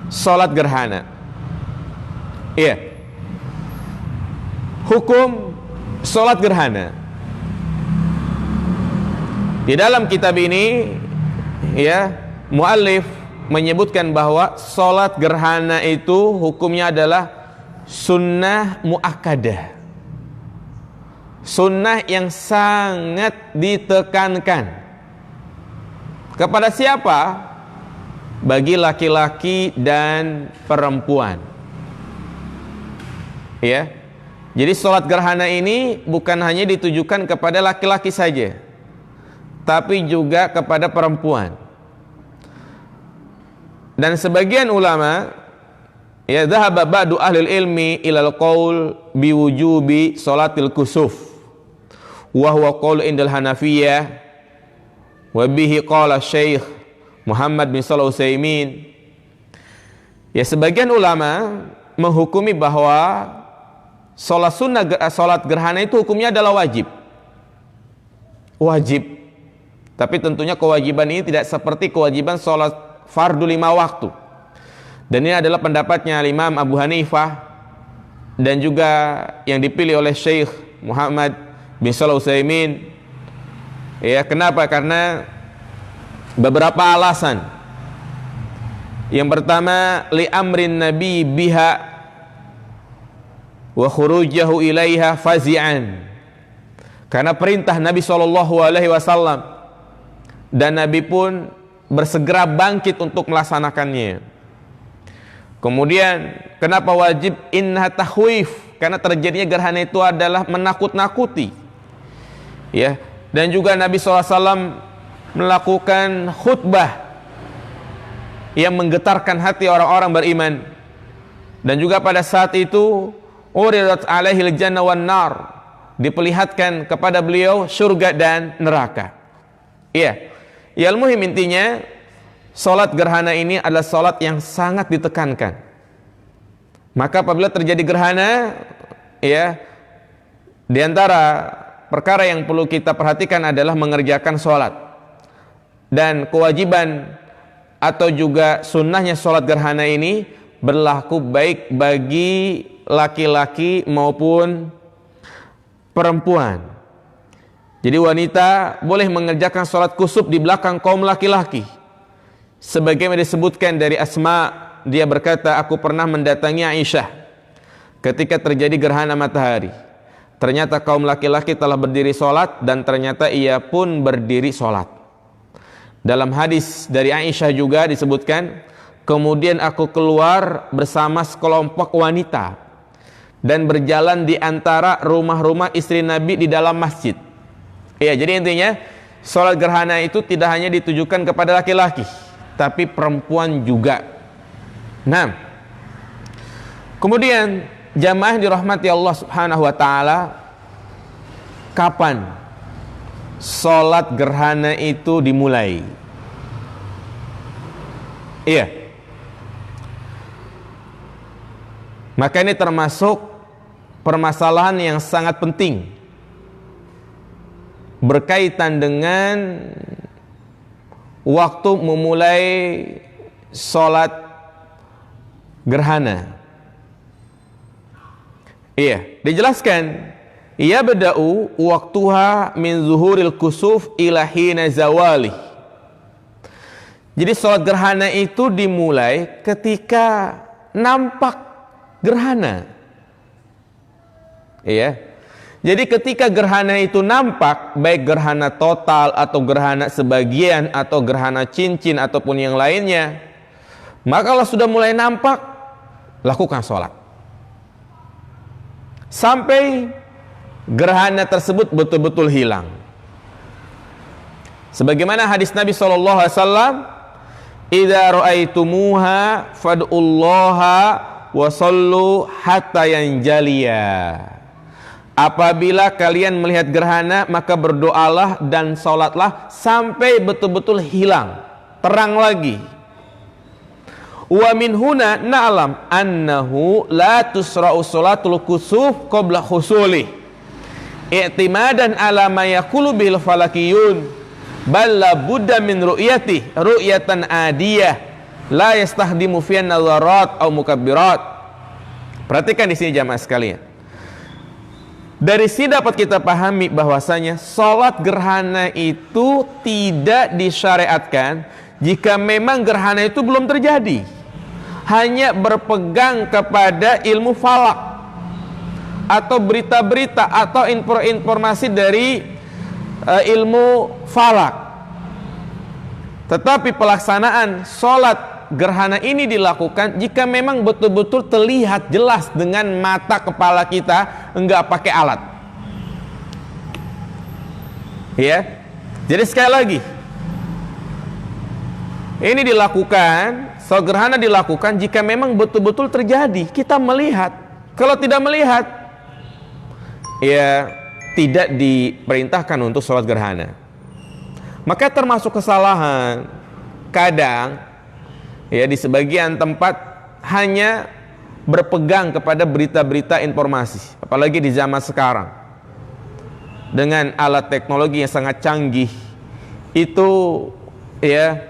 salat gerhana. Iya. Hukum salat gerhana. Di dalam kitab ini ya, muallif menyebutkan bahwa salat gerhana itu hukumnya adalah sunnah muakkadah. Sunnah yang sangat ditekankan. Kepada siapa? Bagi laki-laki dan perempuan. Ya. Jadi salat gerhana ini bukan hanya ditujukan kepada laki-laki saja, tapi juga kepada perempuan. Dan sebagian ulama, ya, dhahaba ba'du ahli ilmi ilal qaul biwujubi salatil kusuf, wa huwa qaul indal Hanafiyah, wa bihi qala Syekh Muhammad bin Shalih Al-Utsaimin. Ya, sebagian ulama menghukumi bahwa salat gerhana itu hukumnya adalah wajib. Wajib. Tapi tentunya kewajiban ini tidak seperti kewajiban salat fardu 5 waktu. Dan ini adalah pendapatnya Imam Abu Hanifah dan juga yang dipilih oleh Syekh Muhammad bin Shalih Al-Utsaimin. Ya, kenapa? Karena beberapa alasan. Yang pertama, li amrin nabi biha wa khurujahu ilaiha fazi'an. Karena perintah Nabi SAW, dan Nabi pun bersegera bangkit untuk melaksanakannya. Kemudian kenapa wajib? Inna tahwif, karena terjadinya gerhana itu adalah menakut-nakuti. Ya, dan juga Nabi SAW melakukan khutbah yang menggetarkan hati orang-orang beriman. Dan juga pada saat itu uridat alaihil jannah wan nar, diperlihatkan kepada beliau surga dan neraka. Iya. Ya, al-muhim intinya salat gerhana ini adalah salat yang sangat ditekankan. Maka apabila terjadi gerhana, ya, di antara perkara yang perlu kita perhatikan adalah mengerjakan salat. Dan kewajiban atau juga sunnahnya salat gerhana ini berlaku baik bagi laki-laki maupun perempuan. Jadi wanita boleh mengerjakan salat kusuf di belakang kaum laki-laki. Sebagaimana disebutkan dari Asma, dia berkata, aku pernah mendatangi Aisyah ketika terjadi gerhana matahari. Ternyata kaum laki-laki telah berdiri salat dan ternyata ia pun berdiri salat. Dalam hadis dari Aisyah juga disebutkan, kemudian aku keluar bersama sekelompok wanita dan berjalan di antara rumah-rumah istri Nabi di dalam masjid. Ya, jadi intinya salat gerhana itu tidak hanya ditujukan kepada laki-laki, tapi perempuan juga. Nah, kemudian jamaah dirahmati Allah Subhanahu wa taala, kapan salat gerhana itu dimulai? Iya. Maka ini termasuk permasalahan yang sangat penting berkaitan dengan waktu memulai salat gerhana. Iya, dijelaskan, ya bada'u waktuha min zuhuril kusuf ila hina zawali. Jadi salat gerhana itu dimulai ketika nampak gerhana. Iya. Jadi ketika gerhana itu nampak, baik gerhana total atau gerhana sebagian atau gerhana cincin ataupun yang lainnya, maka kalau sudah mulai nampak, lakukan sholat sampai gerhana tersebut betul-betul hilang. Sebagaimana hadis Nabi SAW, idza ra'aitumuha fad'ullaha wa sallu hatta yanjaliya. Apabila kalian melihat gerhana, maka berdoalah dan salatlah sampai betul-betul hilang, terang lagi. Wa min huna na'lam annahu la tusra'u salatul kusuf qabla husuli i'timadan ala ma yaqulu bil falakiyun bal la budda min ru'yati ru'yatan adiyah la yastahdimu fiha nadharat au mukabbirat. Perhatikan di sini jamaah sekalian. Dari sini dapat kita pahami bahwasanya salat gerhana itu tidak disyariatkan jika memang gerhana itu belum terjadi. Hanya berpegang kepada ilmu falak atau berita-berita atau informasi dari ilmu falak. Tetapi pelaksanaan salat gerhana ini dilakukan jika memang betul-betul terlihat jelas dengan mata kepala kita, enggak pakai alat. Ya. Jadi sekali lagi, ini dilakukan, salat gerhana dilakukan jika memang betul-betul terjadi, kita melihat. Kalau tidak melihat, ya tidak diperintahkan untuk salat gerhana. Maka termasuk kesalahan kadang ya di sebagian tempat hanya berpegang kepada berita-berita informasi, apalagi di zaman sekarang dengan alat teknologi yang sangat canggih itu ya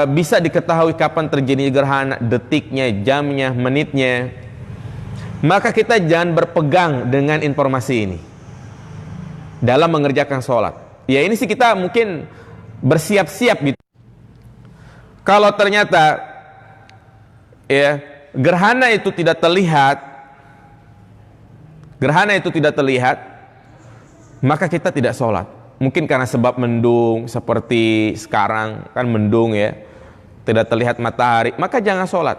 bisa diketahui kapan terjadi gerhana, detiknya, jamnya, menitnya. Maka kita jangan berpegang dengan informasi ini dalam mengerjakan sholat. Ya ini sih kita mungkin bersiap-siap gitu. Kalau ternyata ya gerhana itu tidak terlihat, maka kita tidak sholat. Mungkin karena sebab mendung, seperti sekarang kan mendung ya, tidak terlihat matahari, maka jangan sholat.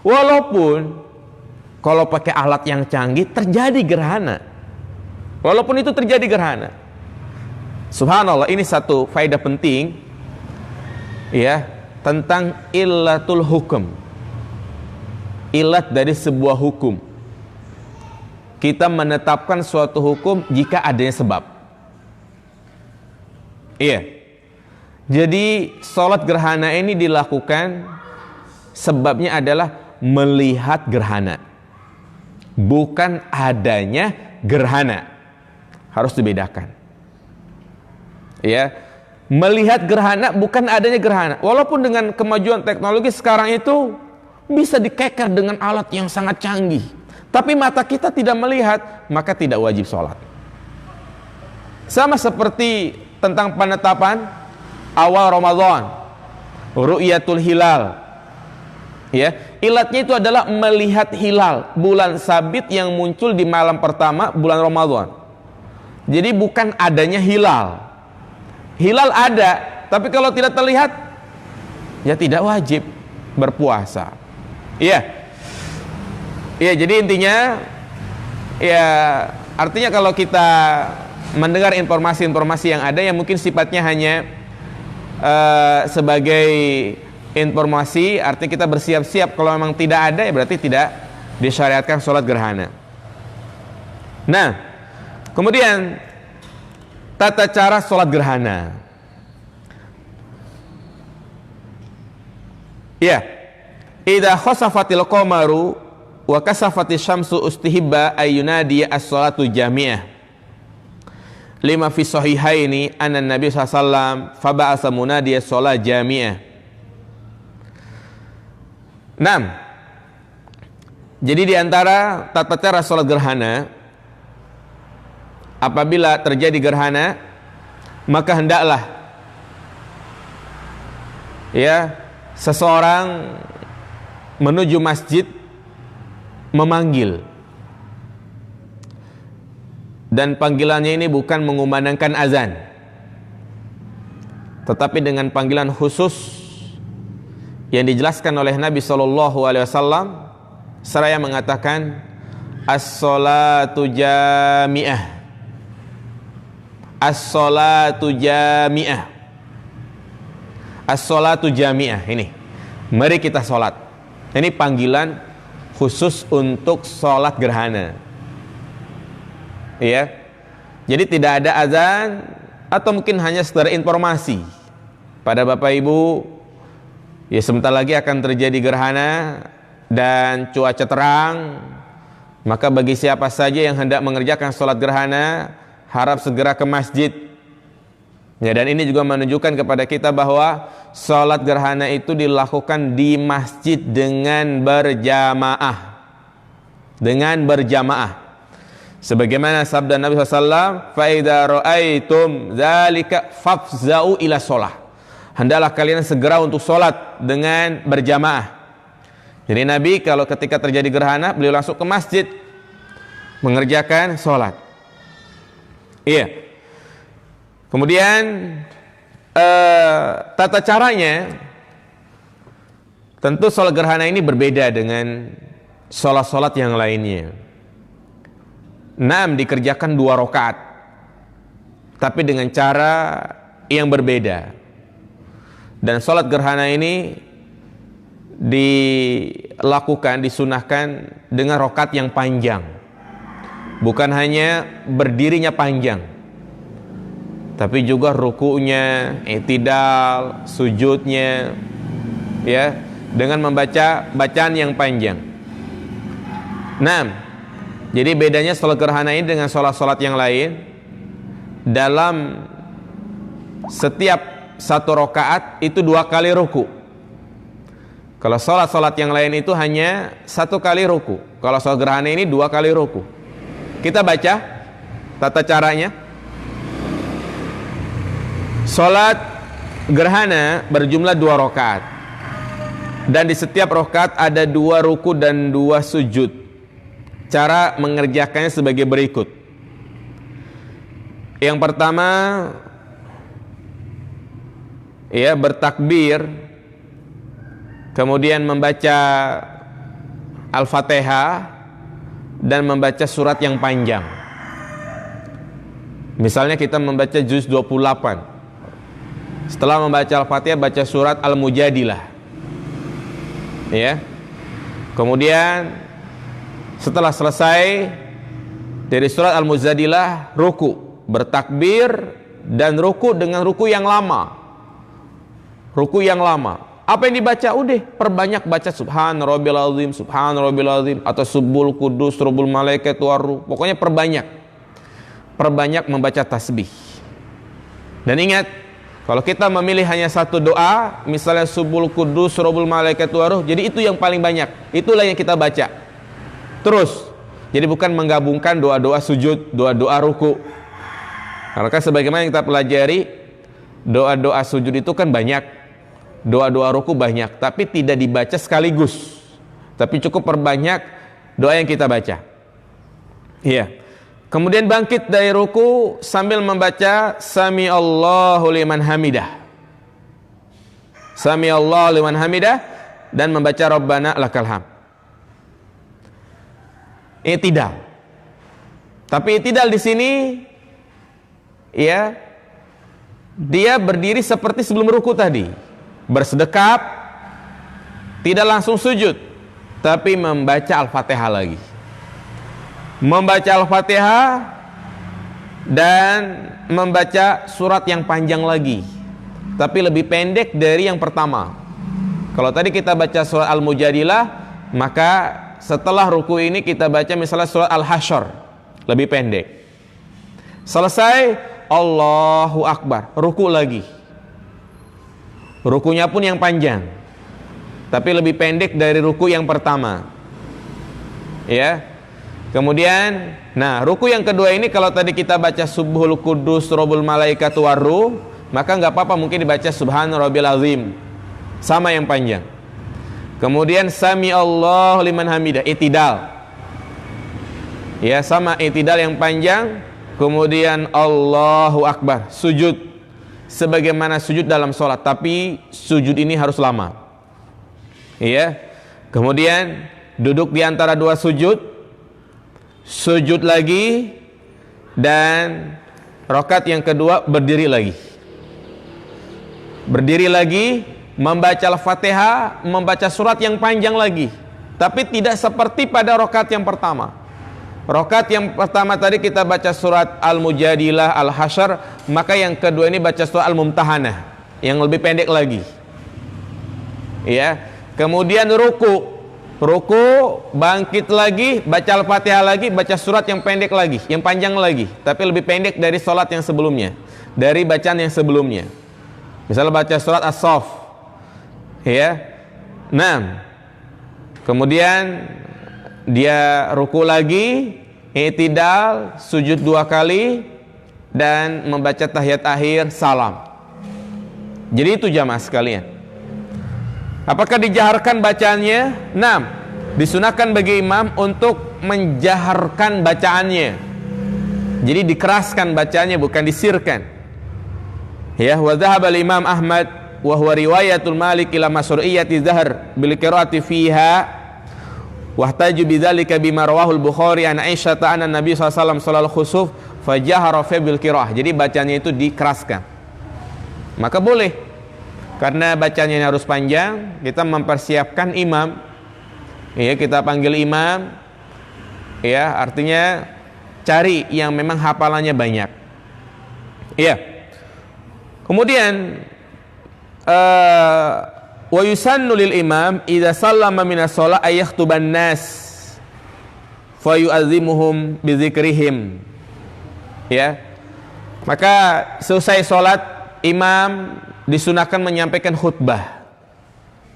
Walaupun kalau pakai alat yang canggih terjadi gerhana, walaupun itu terjadi gerhana. Subhanallah, ini satu faedah penting ya tentang illatul hukum, ilat dari sebuah hukum. Kita menetapkan suatu hukum jika adanya sebab. Iya. Jadi sholat gerhana ini dilakukan sebabnya adalah melihat gerhana, bukan adanya gerhana. Harus dibedakan. Ya. Melihat gerhana bukan adanya gerhana. Walaupun dengan kemajuan teknologi sekarang itu bisa dikeker dengan alat yang sangat canggih, tapi mata kita tidak melihat, maka tidak wajib sholat. Sama seperti tentang penetapan awal Ramadan, ru'yatul hilal. Ya, ilatnya itu adalah melihat hilal, bulan sabit yang muncul di malam pertama bulan Ramadan. Jadi bukan adanya hilal. Hilal ada, tapi kalau tidak terlihat, ya tidak wajib berpuasa. Iya. Iya, jadi intinya, ya artinya kalau kita mendengar informasi-informasi yang ada yang mungkin sifatnya hanya sebagai informasi, artinya kita bersiap-siap. Kalau memang tidak ada, ya berarti tidak disyariatkan sholat gerhana. Nah, kemudian tata cara sholat gerhana. Ya, idza khasafatil qamaru wa kasafatis syamsu ustihibba ayyunadi as-salatu jami'ah. Lima fi sahihaini anna Nabi sallallahu alaihi wasallam fa ba'asa munadiya shalah jami'ah. 6. Jadi di antara tata cara sholat gerhana, apabila terjadi gerhana, maka hendaklah ya seseorang menuju masjid memanggil, dan panggilannya ini bukan mengumandangkan azan, tetapi dengan panggilan khusus yang dijelaskan oleh Nabi SAW, seraya mengatakan as-salatu jami'ah, as-salatu jami'ah, as-salatu jami'ah. Ini, mari kita sholat. Ini panggilan khusus untuk sholat gerhana. Ya, jadi tidak ada azan, atau mungkin hanya sekedar informasi pada Bapak Ibu. Ya, sebentar lagi akan terjadi gerhana dan cuaca terang. Maka bagi siapa saja yang hendak mengerjakan sholat gerhana, harap segera ke masjid. Ya, dan ini juga menunjukkan kepada kita bahwa sholat gerhana itu dilakukan di masjid dengan berjamaah. Dengan berjamaah. Sebagaimana sabda Nabi SAW, فَإِذَا رَأَيْتُمْ ذَلِكَ فَافْزَعُوا إِلَى الصَّلَاةِ. Hendaklah kalian segera untuk sholat dengan berjamaah. Jadi Nabi kalau ketika terjadi gerhana, beliau langsung ke masjid mengerjakan sholat. Iya. Kemudian tata caranya, tentu sholat gerhana ini berbeda dengan sholat-sholat yang lainnya. Dikerjakan 2 rakaat, tapi dengan cara yang berbeda. Dan sholat gerhana ini dilakukan, disunahkan dengan rakaat yang panjang. Bukan hanya berdirinya panjang, tapi juga ruku'nya, i'tidal, sujudnya, ya, dengan membaca bacaan yang panjang. Jadi bedanya sholat gerhana ini dengan sholat-sholat yang lain, dalam setiap 1 rakaat itu 2 kali ruku. Kalau sholat-sholat yang lain itu hanya 1 kali ruku. Kalau sholat gerhana ini 2 kali ruku. Kita baca tata caranya. Sholat gerhana berjumlah 2 rakaat, dan di setiap rakaat ada 2 ruku dan 2 sujud. Cara mengerjakannya sebagai berikut. Yang pertama, ya, bertakbir, kemudian membaca Al-Fatihah dan membaca surat yang panjang. Misalnya kita membaca juz 28. Setelah membaca Al-Fatihah, baca surat Al-Mujadilah. Ya. Kemudian setelah selesai dari surat Al-Mujadilah, ruku, bertakbir dan ruku dengan ruku yang lama. Ruku yang lama. Apa yang dibaca? Udah, perbanyak baca subhan rabbil azim, subhan rabbil azim, atau subuhul kudus rabbul malaikat waruh. Pokoknya perbanyak. Perbanyak membaca tasbih. Dan ingat, kalau kita memilih hanya 1 doa, misalnya subuhul kudus rabbul malaikat waruh, jadi itu yang paling banyak. Itulah yang kita baca terus. Jadi bukan menggabungkan doa-doa sujud, doa-doa ruku. Karena kan sebagaimana yang kita pelajari, doa-doa sujud itu kan banyak, doa-doa ruku banyak, tapi tidak dibaca sekaligus. Tapi cukup perbanyak doa yang kita baca. Iya. Kemudian bangkit dari ruku sambil membaca Sami Allahu liman hamidah. Sami Allahu liman hamidah, dan membaca Rabbana lakal hamd. I'tidal. Tapi i'tidal di sini, ya, dia berdiri seperti sebelum ruku tadi, bersedekap, tidak langsung sujud, tapi membaca Al-Fatihah lagi. Membaca Al-Fatihah dan membaca surat yang panjang lagi, tapi lebih pendek dari yang pertama. Kalau tadi kita baca surat Al-Mujadilah, maka setelah ruku ini kita baca misalnya surat Al-Hasyr, lebih pendek. Selesai, Allahu Akbar, ruku lagi. Rukunya pun yang panjang, tapi lebih pendek dari ruku yang pertama. Ya. Kemudian, ruku yang kedua ini kalau tadi kita baca Subhul Kudus Rabbul Malaikat Waruh, maka nggak apa-apa mungkin dibaca Subhan Rabbil Azim, sama yang panjang. Kemudian Sami Allah liman hamidah, i'tidal. Ya, sama i'tidal yang panjang. Kemudian Allahu Akbar, sujud sebagaimana sujud dalam sholat, tapi sujud ini harus lama. Ya. Kemudian duduk di antara 2 sujud, sujud lagi, dan rakaat yang kedua berdiri lagi. Berdiri lagi, membaca Al-Fatihah, membaca surat yang panjang lagi, tapi tidak seperti pada rakaat yang pertama. Rakaat yang pertama tadi kita baca surat Al-Mujadilah, Al-Hasyr, maka yang kedua ini baca surat Al-Mumtahanah yang lebih pendek lagi. Ya. Kemudian ruku ruku, bangkit lagi, baca Al-Fatihah lagi, baca surat yang pendek lagi, yang panjang lagi, tapi lebih pendek dari sholat yang sebelumnya, dari bacaan yang sebelumnya. Misalnya baca surat As-Saff, ya. Nah, kemudian dia ruku lagi, i'tidal, sujud 2 kali, dan membaca tahiyat akhir, salam. Jadi itu jamaah sekalian. Apakah dijaharkan bacaannya? 6. Disunahkan bagi imam untuk menjaharkan bacaannya. Jadi dikeraskan bacaannya, bukan disirkan. Ya, wa dhahaba al-Imam Ahmad wa huwa riwayatul Malik ila masru'iyyati zahr bil qiraati fiha wa ihtaju bidzalika bima rawahu al-Bukhari an Aisyah anna Nabi sallallahu alaihi wasallam shalal khusuf fajahara fi bil qiraah. Jadi bacanya itu dikeraskan. Maka boleh. Karena bacanya harus panjang, kita mempersiapkan imam. Ya, kita panggil imam. Ya, artinya cari yang memang hafalannya banyak. Iya. Kemudian wa yusannu lil imam idza sallama minas shalah ay yakhutuban nas fa yu'azzimuhum bi dzikrihim. Ya. Maka selesai salat, imam disunahkan menyampaikan khutbah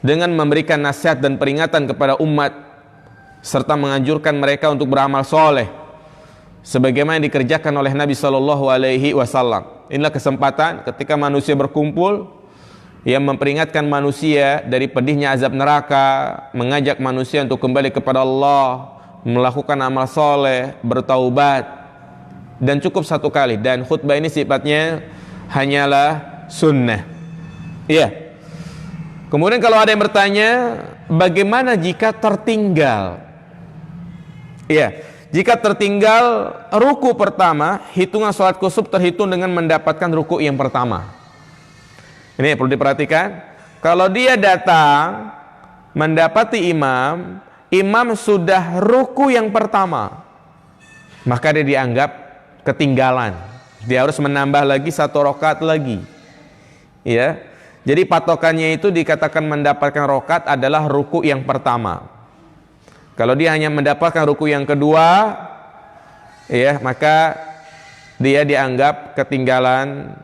dengan memberikan nasihat dan peringatan kepada umat serta menganjurkan mereka untuk beramal soleh sebagaimana yang dikerjakan oleh Nabi Shallallahu Alaihi Wasallam. Inilah kesempatan ketika manusia berkumpul yang memperingatkan manusia dari pedihnya azab neraka, mengajak manusia untuk kembali kepada Allah, melakukan amal soleh, bertaubat, dan cukup 1 kali. Dan khutbah ini sifatnya hanyalah sunnah. Iya. Kemudian kalau ada yang bertanya, bagaimana jika tertinggal? Iya. Jika tertinggal ruku pertama, hitungan sholat kusuf terhitung dengan mendapatkan ruku yang pertama. Ini perlu diperhatikan. Kalau dia datang mendapati imam, imam sudah ruku yang pertama, maka dia dianggap ketinggalan. Dia harus menambah lagi 1 rakaat lagi. Ya. Jadi patokannya itu dikatakan mendapatkan rakaat adalah ruku yang pertama. Kalau dia hanya mendapatkan ruku yang kedua, ya, maka dia dianggap ketinggalan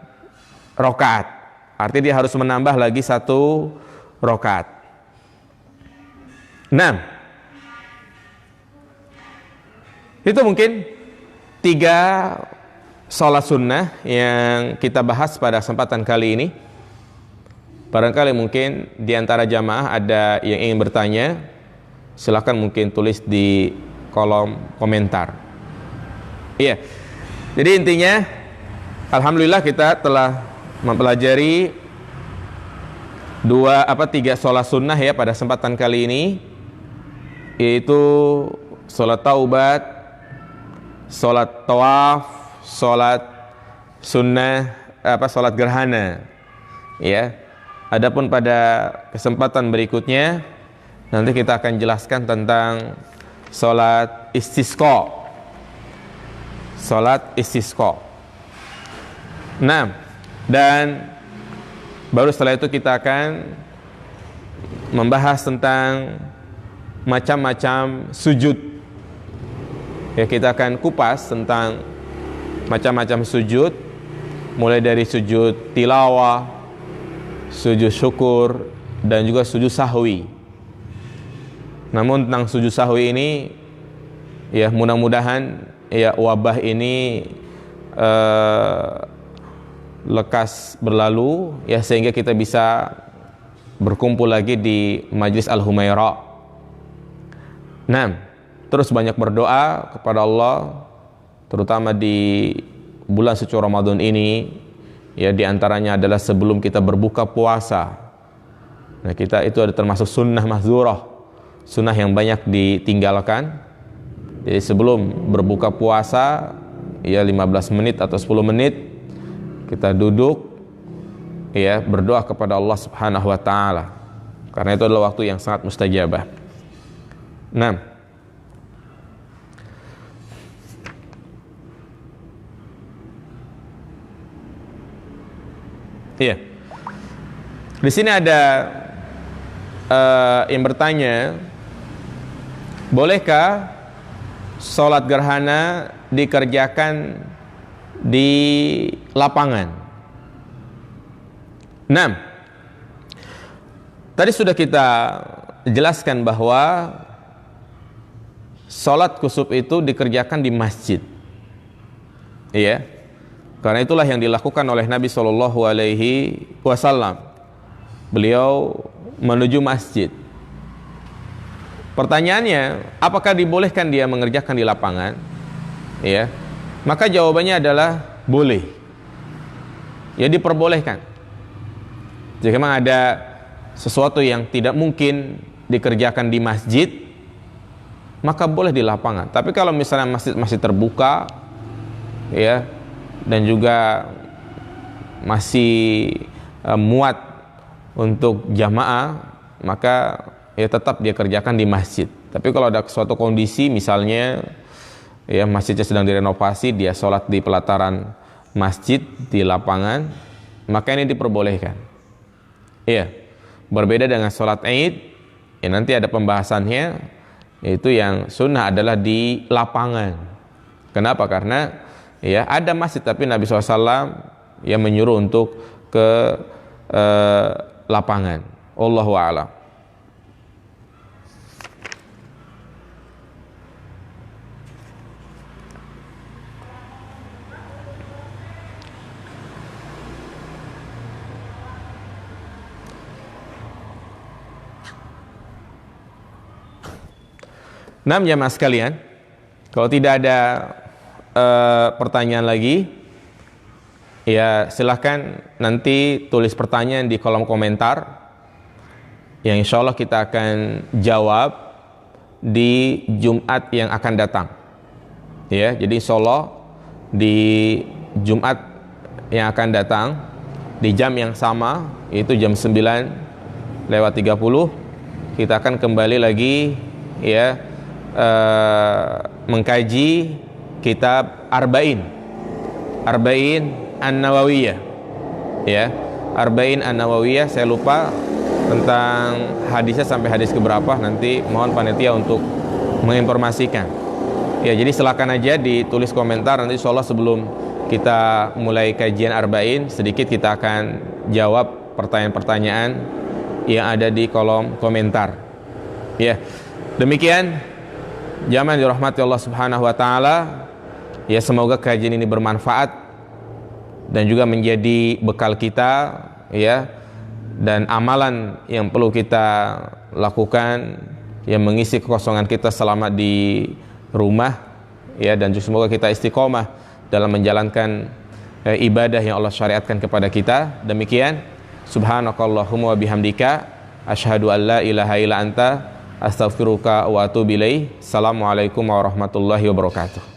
rakaat. Artinya dia harus menambah lagi 1 rakaat. 6. Itu mungkin 3 sholat sunnah yang kita bahas pada kesempatan kali ini. Barangkali mungkin di antara jamaah ada yang ingin bertanya, silakan mungkin tulis di kolom komentar. Iya. Jadi intinya, alhamdulillah kita telah mempelajari 3 sholat sunnah ya pada kesempatan kali ini, yaitu sholat taubat, sholat tawaf, sholat sunnah, sholat gerhana. Ya. Adapun pada kesempatan berikutnya nanti kita akan jelaskan tentang sholat istisqa. Sholat istisqa. Nah, dan baru setelah itu kita akan membahas tentang macam-macam sujud. Ya, kita akan kupas tentang macam-macam sujud, mulai dari sujud tilawah, sujud syukur, dan juga sujud sahwi. Namun tentang sujud sahwi ini, ya mudah-mudahan ya wabah ini lekas berlalu, ya sehingga kita bisa berkumpul lagi di Majlis Al-Humaira. Nah, terus banyak berdoa kepada Allah, terutama di bulan suci Ramadan ini. Ya, diantaranya adalah sebelum kita berbuka puasa. Nah, kita itu ada termasuk sunnah mahdzurah, sunnah yang banyak ditinggalkan. Jadi sebelum berbuka puasa, ya 15 menit atau 10 menit kita duduk, ya berdoa kepada Allah Subhanahu Wa Taala. Karena itu adalah waktu yang sangat mustajabah. Nah, iya. Di sini ada yang bertanya, bolehkah sholat gerhana dikerjakan di lapangan? Nah, tadi sudah kita jelaskan bahwa sholat kusuf itu dikerjakan di masjid. Iya. Karena itulah yang dilakukan oleh Nabi SAW. Beliau menuju masjid. Pertanyaannya, apakah dibolehkan dia mengerjakan di lapangan? Ya, maka jawabannya adalah boleh. Ya, diperbolehkan. Jika memang ada sesuatu yang tidak mungkin dikerjakan di masjid, maka boleh di lapangan. Tapi kalau misalnya masjid masih terbuka, ya, dan juga masih muat untuk jamaah, maka ya tetap dia kerjakan di masjid. Tapi kalau ada suatu kondisi, misalnya ya masjidnya sedang direnovasi, dia sholat di pelataran masjid di lapangan, maka ini diperbolehkan. Iya, berbeda dengan sholat Id, ya nanti ada pembahasannya, yaitu yang sunnah adalah di lapangan. Kenapa? Karena ya ada masjid, tapi Nabi SAW yang menyuruh untuk ke lapangan. Wallahu a'lam. Nah, jamaah sekalian, kalau tidak ada pertanyaan lagi, ya silahkan nanti tulis pertanyaan di kolom komentar, yang insya Allah kita akan jawab di Jumat yang akan datang. Ya, jadi insya Allah di Jumat yang akan datang di jam yang sama, yaitu jam 9:30, kita akan kembali lagi, ya, mengkaji kitab Arba'in An-Nawawiyah, ya, Arba'in An-Nawawiyah. Saya lupa tentang hadisnya sampai hadis keberapa, nanti mohon panitia untuk menginformasikan. Ya, jadi silakan aja ditulis komentar, nanti insyaallah sebelum kita mulai kajian Arba'in, sedikit kita akan jawab pertanyaan-pertanyaan yang ada di kolom komentar. Ya, demikian jamaah dirahmati Allah Subhanahu wa taala. Ya, semoga kajian ini bermanfaat dan juga menjadi bekal kita, ya, dan amalan yang perlu kita lakukan yang mengisi kekosongan kita selama di rumah, ya, dan juga semoga kita istiqomah dalam menjalankan ibadah yang Allah syariatkan kepada kita. Demikian, subhanakallahumma wa bihamdika asyhadu an la ilaha illa anta astaghfiruka wa atubu ilaih. Assalamualaikum warahmatullahi wabarakatuh.